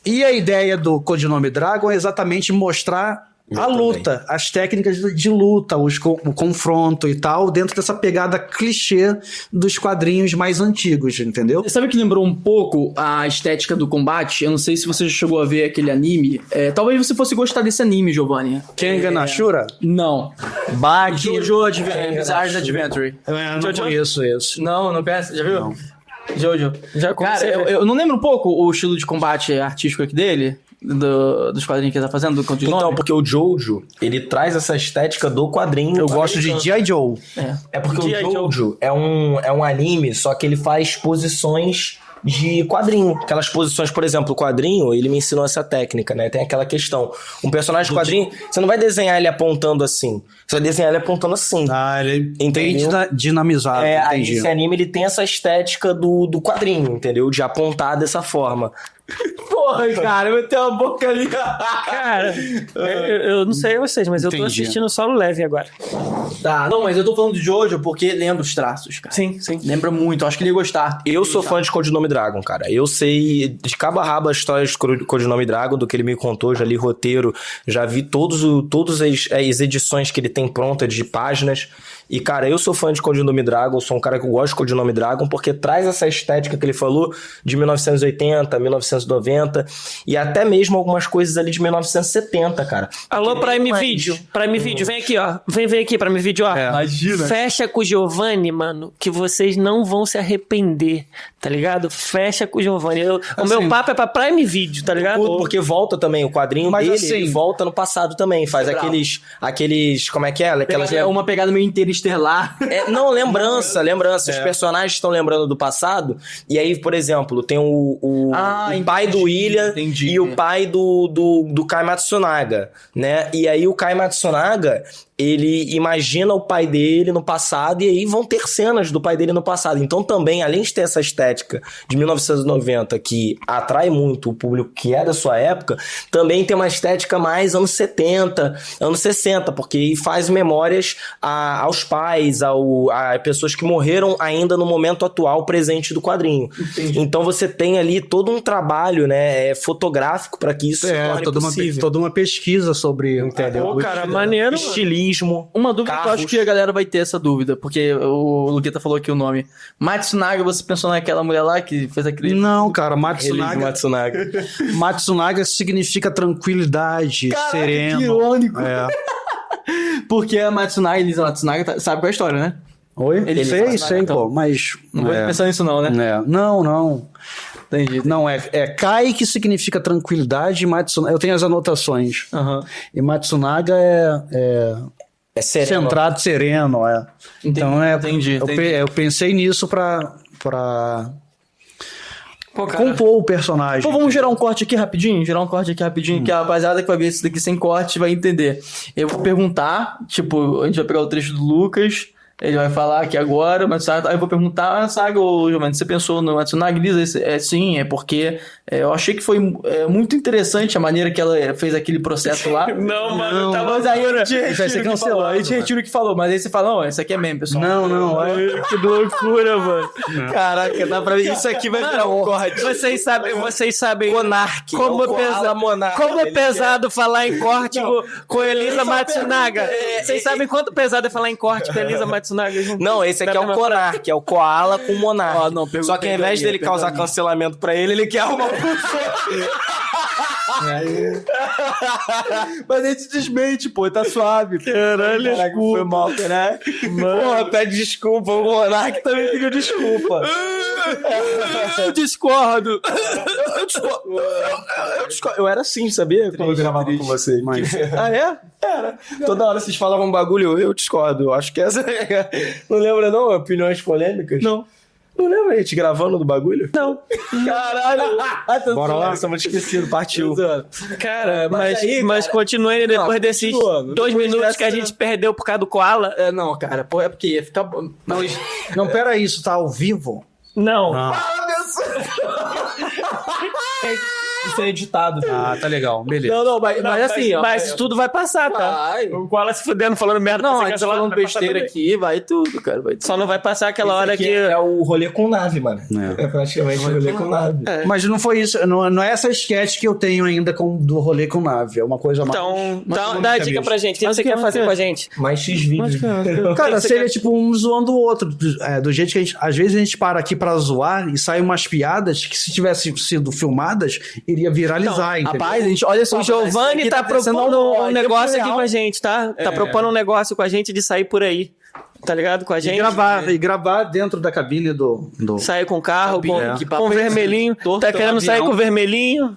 E a ideia do codinome Dragon é exatamente mostrar a luta, as técnicas de luta, o confronto e tal, dentro dessa pegada clichê dos quadrinhos mais antigos, entendeu? Sabe que lembrou um pouco a estética do combate? Eu não sei se você já chegou a ver aquele anime. Talvez você fosse gostar desse anime, Giovanni. Kengan Ashura? Não. Baki. Jojo Bizarre Adventure. Eu não conheço esse. Não conhece? Já viu? Não. Jojo. Já comecei. Cara, eu não lembro um pouco o estilo de combate artístico aqui dele? Dos quadrinhos que ele tá fazendo, do codinome? Então, porque o Jojo, ele traz essa estética do quadrinho. Eu gosto de G.I. Joe. É porque G.I. o Jojo é um anime, só que ele faz posições de quadrinho. Aquelas posições, por exemplo, o quadrinho, ele me ensinou essa técnica, né? Tem aquela questão. Um personagem de quadrinho, você não vai desenhar ele apontando assim. Você vai desenhar ele apontando assim. Ele Entendeu? bem dinamizado, Aí entendi. esse anime, ele tem essa estética do quadrinho, entendeu? De apontar dessa forma. Porra, cara, eu tenho uma boca ali. Cara, eu não sei vocês, mas eu tô Entendi. assistindo Solo Leve agora. Tá, não, mas eu tô falando de Jojo porque lembra os traços, cara. Sim. Lembra muito, acho que ele ia gostar. Eu sou fã de Codinome Dragon, cara. Eu sei de cabo a rabo a história de Codinome Dragon, do que ele me contou, já li roteiro, já vi todas as edições que ele tem pronta de páginas. E, cara, eu sou fã de Codinome Dragon, sou um cara que gosta de Codinome Dragon, porque traz essa estética que ele falou de 1980, 1990, e até mesmo algumas coisas ali de 1970, cara. Alô, Prime Video. Prime Video, vem aqui, ó. Vem aqui, Prime Video, ó. Imagina. Fecha com o Giovanni, mano, que vocês não vão se arrepender, tá ligado? Fecha com o Giovanni. O meu papo é pra Prime Video, tá ligado? Porque volta também, o quadrinho Mas dele, assim, ele volta no passado também, faz aqueles, como é que é? Aquelas... Uma pegada meio interestelar. Não, lembrança. Os personagens estão lembrando do passado. E aí, por exemplo, tem o pai do William e o pai do Kai Matsunaga, né? E aí o Kai Matsunaga, ele imagina o pai dele no passado e aí vão ter cenas do pai dele no passado. Então também, além de ter essa estética de 1990 que atrai muito o público que é da sua época, também tem uma estética mais anos 70, anos 60, porque faz memórias aos pais, a pessoas que morreram ainda no momento atual, presente do quadrinho. Entendi. Então você tem ali todo um trabalho, né, fotográfico para que isso se torne possível. Toda uma pesquisa sobre, entendeu? Pô, cara, maneiro. Estilismo. Uma dúvida que eu acho que a galera vai ter essa dúvida, porque o Luqueta falou aqui o nome. Matsunaga, você pensou naquela mulher lá que fez aquele... Não, cara, Matsunaga significa tranquilidade, sereno. Que irônico. Porque a Matsunaga sabe qual é a história, né? Oi? Ele sei, então. pô, mas... Não vou pensar nisso não, né? Não. Entendi. Não, é Kai, que significa tranquilidade, e Matsunaga... Eu tenho as anotações. Aham. E Matsunaga É sereno. centrado, sereno. Então, entendi. Eu pensei nisso pra Pô, cara, compor o personagem. Pô, vamos gerar um corte aqui rapidinho? Que a rapaziada que vai ver isso daqui sem corte vai entender. Eu vou perguntar, tipo, a gente vai pegar o trecho do Lucas, ele vai falar aqui agora, mas aí eu vou perguntar, Saga, ô Giovanni, você pensou no Matsunaga? Ele diz, sim, é porque eu achei que foi muito interessante a maneira que ela fez aquele processo lá. Não, mano, tá Mas aí a gente vai ser cancelado, a gente retira o que falou, mas aí você fala, não, isso aqui é meme, pessoal. Não. Que loucura, mano. Caraca, dá pra ver. Isso aqui vai virar um corte. Vocês sabem Monark. como, É o Koala Monark. como é Ele pesado falar em corte com Elisa Matsunaga. Vocês sabem quanto pesado é falar em corte com Elisa Matsunaga? Não, esse aqui é o Konark, é o Koala com o Monark. Ó, não, pegou- Só que ao invés dele pegou a causar minha. cancelamento pra ele quer arrumar um Mas ele se desmente, pô, tá suave. Caralho, Caraca, foi mal, né? Porra, pede desculpa, o Monark também pediu desculpa. Eu discordo. Eu era assim, sabia? Quando eu gravava com vocês. Mas... Ah, é? Era. Toda hora vocês falavam um bagulho, eu discordo. Eu acho que essa... Não lembra não? Opiniões polêmicas? Não. Não lembra a gente gravando do bagulho? Não. Caralho. Bora lá. Estamos esquecidos, partiu. Cara, mas aí, continuando depois Não, desses continuando. 2 Depois minutos que a dessa- gente perdeu por causa do Koala. Não, cara, pô, é porque ia ficar... Não, pera aí, isso tá ao vivo? Não. Isso é editado. Ah, tá legal, beleza. Não, mas assim, ó. Mas tudo vai passar, tá? Vai. O Koala se fudendo, falando merda. Não, pra a ser gente cancelado, falando vai passar besteira também. aqui, vai tudo, cara, vai tudo. Só não vai passar aquela hora que... É o rolê com nave, mano. É. É praticamente o rolê com nave. Mas não foi isso, não é essa sketch que eu tenho ainda do rolê com nave, é uma coisa mais... Então, mais dá a única dica mesmo. pra gente. O que você quer fazer com a gente? Mais X vídeos. Cara, seria tipo um zoando o outro, do jeito que a gente, às vezes a gente para aqui pra zoar e sai umas piadas que se tivessem sido filmadas, iria viralizar, entendeu? Rapaz, a gente, olha só. O Giovanni tá propondo um negócio aqui real. com a gente, tá? Tá propondo um negócio com a gente de sair por aí. Tá ligado? Com a gente. E gravar dentro da cabine do... Sair com o carro, Que papo com é esse? vermelhinho. Torto Tá querendo no sair avião. com o vermelhinho?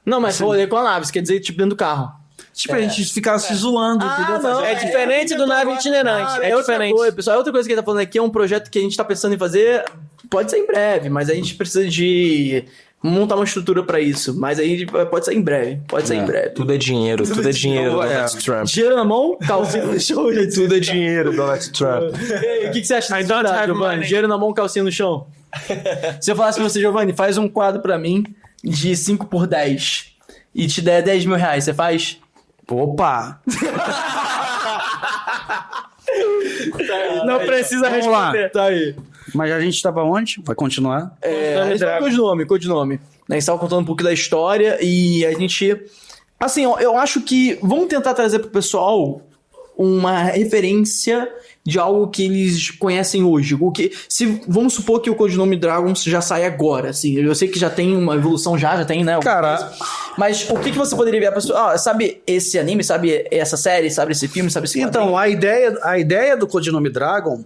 Não, mas rolê com a nave, isso quer dizer tipo dentro do carro. Tipo, a gente ficar se zoando, entendeu? não. É diferente do nave itinerante. É outra diferente. coisa, pessoal. Outra coisa que ele tá falando aqui é um projeto que a gente tá pensando em fazer. Pode ser em breve, mas a gente precisa de montar uma estrutura pra isso. Mas aí pode ser em breve. Pode ser em breve. Tudo é dinheiro, tudo é dinheiro, Donald Trump. Dinheiro na mão, calcinha no chão, gente. Tudo é dinheiro, Donald Trump. O que você acha I disso, don't have Giovanni? money. Dinheiro na mão, calcinha no chão. Se eu falasse pra você, Giovanni, faz um quadro pra mim de 5 por 10 e te der 10 mil reais, você faz? Opa! Não precisa Vamos lá. responder. Tá aí. Mas a gente tava onde? Vai continuar? Codinome. A gente tava contando um pouco da história e a gente... Assim, eu acho que... Vamos tentar trazer pro pessoal uma referência de algo que eles conhecem hoje. O que, vamos supor que o Codinome Dragons já sai agora, assim. Eu sei que já tem uma evolução, já tem, né? Cara... Mas o que você poderia ver a pessoa... sabe esse anime, sabe essa série, sabe esse filme, sabe esse Então, a ideia do Codinome Dragon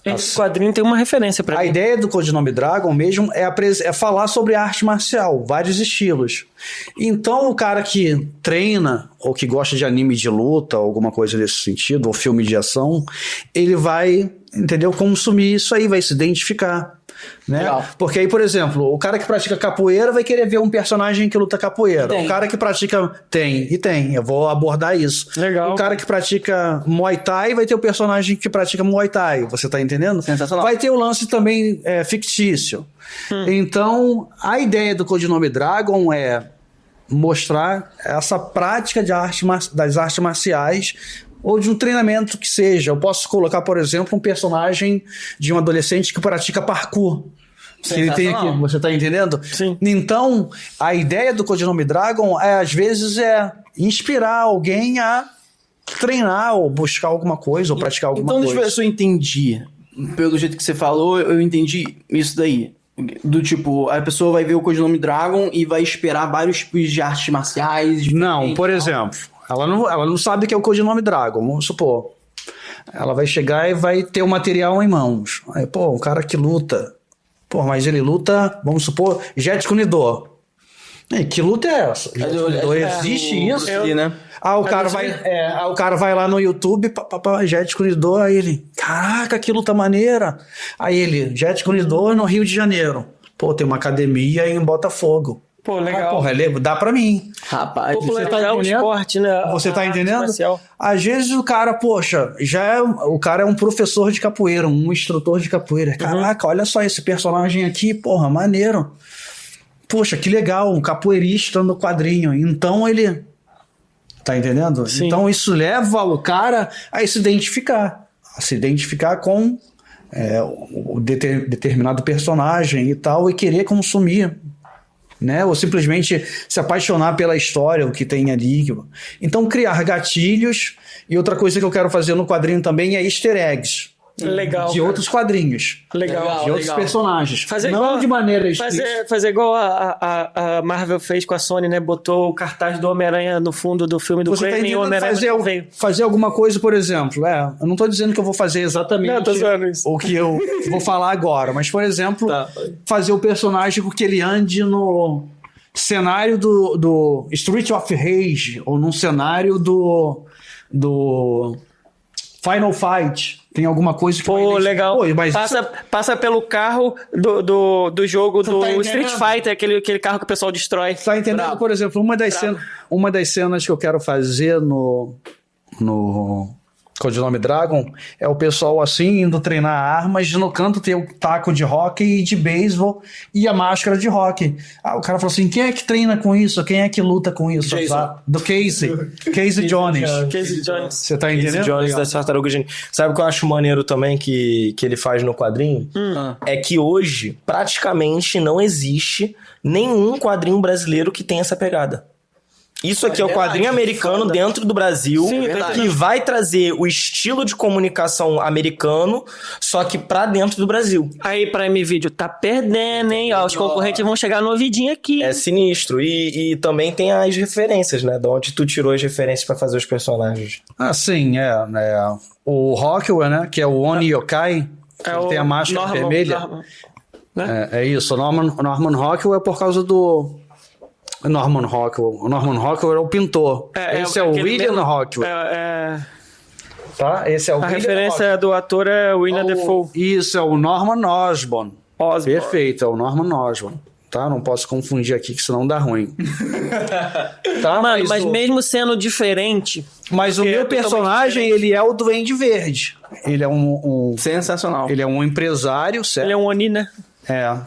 Esse quadrinho tem uma referência pra A mim. ideia do Codinome Dragon mesmo é falar sobre arte marcial, vários estilos. Então, o cara que treina, ou que gosta de anime de luta, alguma coisa nesse sentido, ou filme de ação, ele vai, entendeu, consumir isso aí, vai se identificar. Né? Legal. Porque aí, por exemplo, o cara que pratica capoeira vai querer ver um personagem que luta capoeira. Tem. O cara que pratica... Tem, eu vou abordar isso. Legal. O cara que pratica Muay Thai vai ter o personagem que pratica Muay Thai. Você tá entendendo? Sensacional. Vai ter o lance também fictício. Então, a ideia do Codinome Dragon é mostrar essa prática de das artes marciais ou de um treinamento que seja. Eu posso colocar, por exemplo, um personagem de um adolescente que pratica parkour. Que ele tem aqui, você tá entendendo? Sim. Então, a ideia do Codinome Dragon às vezes inspirar alguém a treinar ou buscar alguma coisa ou praticar alguma Então, deixa eu ver coisa. se eu entendi. Pelo jeito que você falou, eu entendi isso daí. Do tipo, a pessoa vai ver o Codinome Dragon e vai esperar vários tipos de artes marciais. Não, por exemplo, ela não sabe que é o Codinome Dragon, vamos supor. Ela vai chegar e vai ter o material em mãos. Aí, pô, um cara que luta Pô, mas ele luta, vamos supor, Jet Kune-Do. Que luta é essa? Existe isso? Né? O cara vai lá no YouTube, Jet Kune-Do, aí ele, caraca, que luta maneira. Aí ele, Jet Kune-Do no Rio de Janeiro. Pô, tem uma academia em Botafogo. Pô, legal. Porra, dá pra mim. Rapaz, Popularizar o esporte, né? Você tá entendendo? Marcial. Às vezes o cara, poxa, o cara é um professor de capoeira, um instrutor de capoeira. Caraca, olha só esse personagem aqui, porra, maneiro. Poxa, que legal, um capoeirista no quadrinho. Então ele... Tá entendendo? Sim. Então isso leva o cara a se identificar. A se identificar com o determinado personagem e tal, e querer consumir, né? Ou simplesmente se apaixonar pela história, o que tem ali. Então criar gatilhos. E outra coisa que eu quero fazer no quadrinho também é easter eggs. Legal. De outros quadrinhos. Legal. De outros personagens. Fazer não igual, de maneira explícita. fazer igual a Marvel fez com a Sony, né? Botou o cartaz do Homem-Aranha no fundo do filme do Você tá Craven e o entendendo? Homem-Aranha Fazer alguma coisa, por exemplo. Eu não tô dizendo que eu vou fazer exatamente Não, tô zoando isso. o que eu vou falar agora. Mas, por exemplo, fazer o personagem com que ele ande no cenário do Street of Rage ou num cenário do Final Fight. Tem alguma coisa que... Pô, legal. Pô, mas passa pelo carro do jogo do tá Street entendendo? Fighter, aquele carro que o pessoal destrói. tá entendendo? Bravo. Por exemplo, uma das cenas que eu quero fazer no Codinome Dragon é o pessoal assim indo treinar armas, no canto tem o taco de hockey e de beisebol e a máscara de hockey. O cara falou assim, quem é que treina com isso? Quem é que luta com isso? Jason. Do Casey Jones. Casey Jones. Você tá Casey entendendo? Jones Legal. das Tartarugas Ninja. Sabe o que eu acho maneiro também que ele faz no quadrinho? É que hoje, praticamente, não existe nenhum quadrinho brasileiro que tenha essa pegada. Isso aqui é o quadrinho americano dentro do Brasil, Sim, que vai trazer o estilo de comunicação americano, só que pra dentro do Brasil. Aí, Prime Video, tá perdendo, hein? Ó, os concorrentes vão chegar no ouvidinho aqui. É sinistro. E também tem as referências, né? De onde tu tirou as referências pra fazer os personagens. Sim, o Rockwell, né? Que é o Oni Yokai, ele tem a máscara vermelha. É isso, o Norman Rockwell é por causa do... Norman Rockwell. O Norman Rockwell é o pintor. Esse é o William Rockwell. Tá? Esse é o A William referência do ator é William Dafoe. Isso, é o Norman Osborn. Osborn. Perfeito, é o Norman Osborn. Tá? Não posso confundir aqui, que senão dá ruim. Tá? Mano, mas mesmo sendo diferente... Mas o meu personagem, ele é o Duende Verde. Ele é sensacional. Ele é um empresário, certo? Ele é um Oni, né?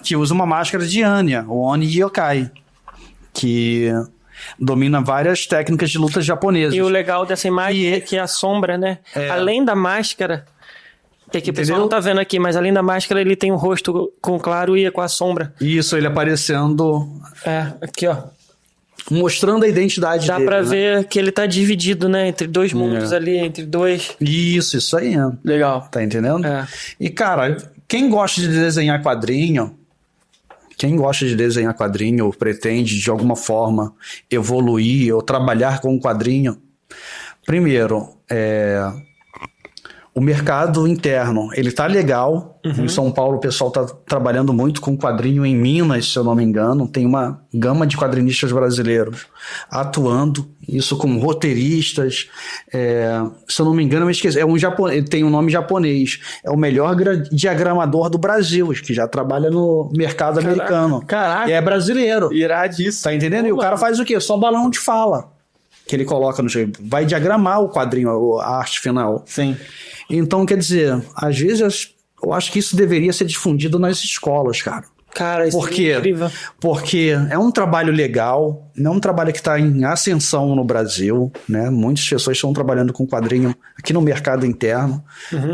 Que usa uma máscara de Anya, o Oni Yokai, que domina várias técnicas de luta japonesas. E o legal dessa imagem é que a sombra, né? Além da máscara, que o pessoal não tá vendo aqui, mas além da máscara ele tem o rosto com claro e com a sombra. Isso, ele aparecendo... Aqui, ó. Mostrando a identidade dele. Dá pra ver que ele tá dividido, né? Entre dois mundos ali, entre dois... Isso aí. Legal. Tá entendendo? E, cara, quem gosta de desenhar quadrinho... ou pretende, de alguma forma, evoluir ou trabalhar com o quadrinho, primeiro, o mercado interno, ele tá legal. Em São Paulo, o pessoal tá trabalhando muito com quadrinho. Em Minas, se eu não me engano, tem uma gama de quadrinistas brasileiros atuando, isso com roteiristas. Se eu não me engano, eu esqueci, ele tem um nome japonês. É o melhor diagramador do Brasil, que já trabalha no mercado americano. Caraca. E é brasileiro. Iradíssimo. Tá entendendo? E o cara faz o quê? Só balão de fala que ele coloca no jeito. Vai diagramar o quadrinho, a arte final. Sim. Então, quer dizer, às vezes eu acho que isso deveria ser difundido nas escolas, cara. Cara, isso é incrível. Porque é um trabalho legal, não é um trabalho que está em ascensão no Brasil, né? Muitas pessoas estão trabalhando com quadrinho aqui no mercado interno.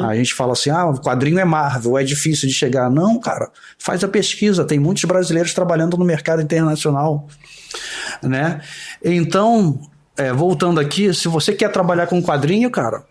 A gente fala assim, o quadrinho é Marvel, é difícil de chegar. Não, cara, faz a pesquisa, tem muitos brasileiros trabalhando no mercado internacional, né? Então, voltando aqui, se você quer trabalhar com quadrinho, cara...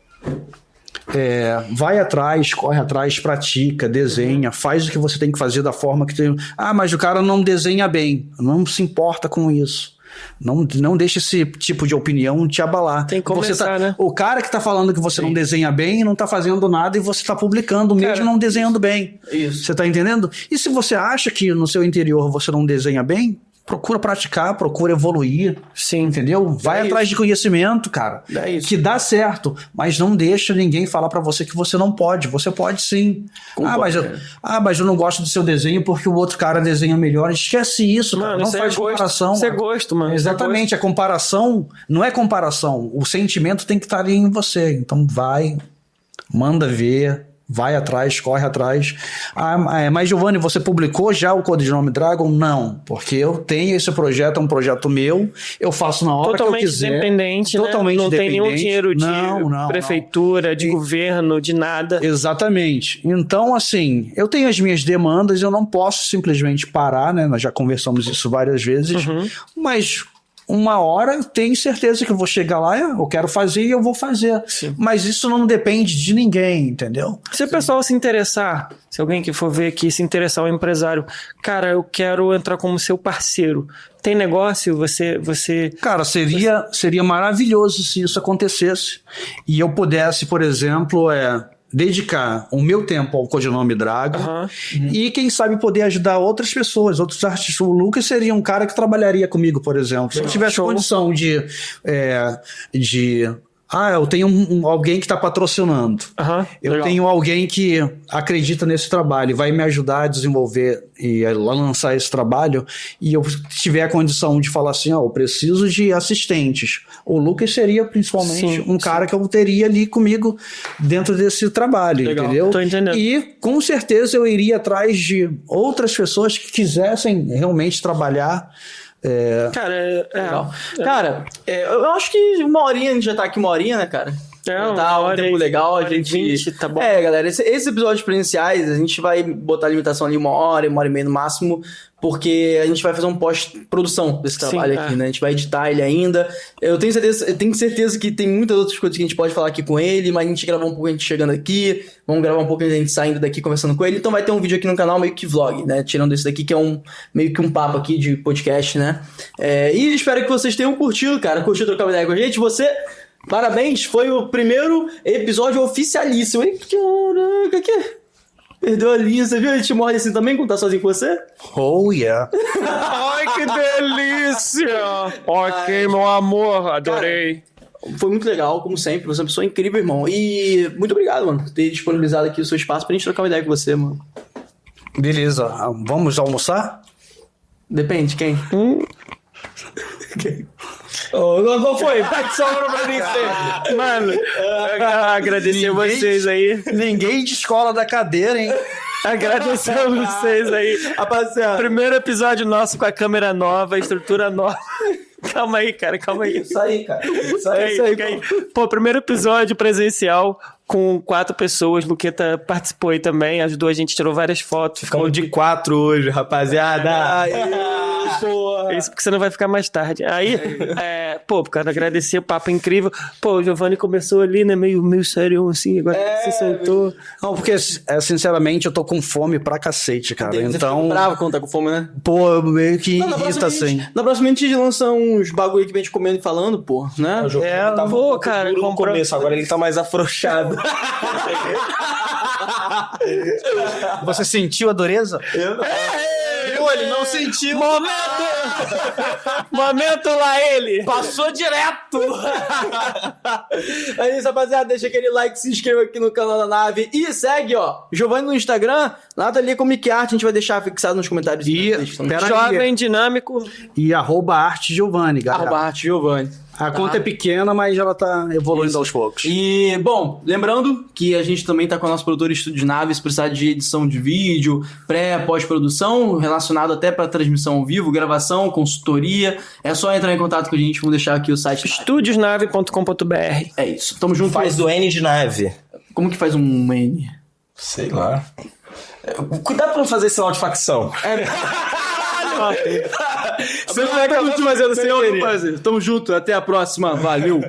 vai atrás, corre atrás, pratica, desenha, faz o que você tem que fazer da forma que tem. Mas o cara não desenha bem, não se importa com isso. Não deixe esse tipo de opinião te abalar. Tem que começar, né? O cara que tá falando que você não desenha bem não tá fazendo nada e você tá publicando mesmo não desenhando bem. Isso. Você tá entendendo? E se você acha que no seu interior você não desenha bem, procura praticar, procura evoluir. Sim. Entendeu? Vai atrás de conhecimento, cara. É isso. Que dá certo. Mas não deixa ninguém falar pra você que você não pode. Você pode sim. Concordo, Mas eu não gosto do seu desenho porque o outro cara desenha melhor. Esquece isso, cara. Mano, Não isso faz é gosto. comparação. Isso é cara. gosto, mano. Exatamente. A comparação não é comparação. O sentimento tem que estar ali em você. Então vai, manda ver, vai atrás, corre atrás. Mas Giovanni, você publicou já o Codinome Dragon? Não, porque eu tenho esse projeto, é um projeto meu, eu faço na hora Totalmente que eu quiser. Independente, Totalmente né? Não tem nenhum independente. dinheiro de Não. prefeitura, de governo, de nada. Exatamente. Então, assim, eu tenho as minhas demandas, eu não posso simplesmente parar, né? Nós já conversamos isso várias vezes, mas uma hora eu tenho certeza que eu vou chegar lá, eu quero fazer e eu vou fazer. Sim. Mas isso não depende de ninguém, entendeu? Se o pessoal se interessar, se alguém que for ver aqui se interessar, o empresário, cara, eu quero entrar como seu parceiro. Tem negócio, você... Cara, seria maravilhoso se isso acontecesse e eu pudesse, por exemplo, dedicar o meu tempo ao Codinome Dragon e, quem sabe, poder ajudar outras pessoas, outros artistas. O Lucas seria um cara que trabalharia comigo, por exemplo. Se eu tivesse condição eu tenho alguém que está patrocinando. Eu tenho alguém que acredita nesse trabalho e vai me ajudar a desenvolver e a lançar esse trabalho, e eu tiver a condição de falar assim, eu preciso de assistentes. O Lucas seria principalmente cara que eu teria ali comigo dentro desse trabalho, entendeu? Tô entendendo. E com certeza eu iria atrás de outras pessoas que quisessem realmente trabalhar. Cara, eu acho que uma horinha, a gente já tá aqui uma horinha, né, cara? Tá um tempo legal, a gente... 20, tá bom. Galera, esses episódios presenciais, a gente vai botar a limitação ali uma hora e meia no máximo, porque a gente vai fazer um pós-produção desse trabalho aqui, né? A gente vai editar ele ainda. Eu tenho certeza que tem muitas outras coisas que a gente pode falar aqui com ele, mas a gente gravou um pouco a gente chegando aqui, vamos gravar um pouco a gente saindo daqui, conversando com ele. Então vai ter um vídeo aqui no canal meio que vlog, né? Tirando esse daqui, que é meio que um papo aqui de podcast, né? E espero que vocês tenham curtido, cara. Curtiu trocar uma ideia com a gente? Parabéns, foi o primeiro episódio oficialíssimo. Caraca, que... Perdeu a linha, você viu? A gente morre assim também quando tá sozinho com você? Oh, yeah. Ai, que delícia! Ok, meu amor, adorei. Cara, foi muito legal, como sempre. Você é uma pessoa incrível, irmão. E muito obrigado, mano, por ter disponibilizado aqui o seu espaço pra gente trocar uma ideia com você, mano. Beleza. Vamos almoçar? Depende, quem? Qual foi? Sobrou pra mim. Mano, agradecer vocês aí. Ninguém descola da cadeira, hein? Agradecer a vocês aí. Rapaziada. Primeiro episódio nosso com a câmera nova, a estrutura nova. Calma aí, cara, calma aí. Isso aí, cara. Isso aí. Pô, primeiro episódio presencial com 4 pessoas. Luqueta participou aí também, ajudou a gente, tirou várias fotos. Ficamos de 4 hoje, rapaziada. Porra. Isso porque você não vai ficar mais tarde. Aí, cara, agradecer, o papo incrível. Pô, o Giovanni começou ali, né, meio sério assim, agora se soltou. Não, porque, sinceramente, eu tô com fome pra cacete, cara. Você então... fica bravo quando tá com fome, né? Pô, meio que irrita, assim. Na próxima a gente lança uns bagulho que vem te comendo e falando, pô, né? Cara, no começo, agora ele tá mais afrouxado. Você sentiu a dureza? Ele não sentiu. Momento lá ele. Passou direto. É isso, rapaziada. Deixa aquele like, se inscreva aqui no canal da Nave e segue, Giovanni no Instagram, nada ali com Mickey Art, a gente vai deixar fixado nos comentários. Jovem dinâmico. E @ArteGiovanni, galera. @ArteGiovanni. A conta é pequena, mas ela tá evoluindo aos poucos. E, bom, lembrando que a gente também tá com a nossa produtora Estúdio Nave, se precisar de edição de vídeo, pós-produção, relacionado até para transmissão ao vivo, gravação, consultoria. É só entrar em contato com a gente, vamos deixar aqui o site. Estudiosnave.com.br. É isso. Tamo junto. Faz do N de nave. Como que faz um N? Sei lá. Cuidado pra não fazer sinal de facção. Você não vai acabar fazendo sem eu não fazer. Tamo junto, até a próxima. Valeu.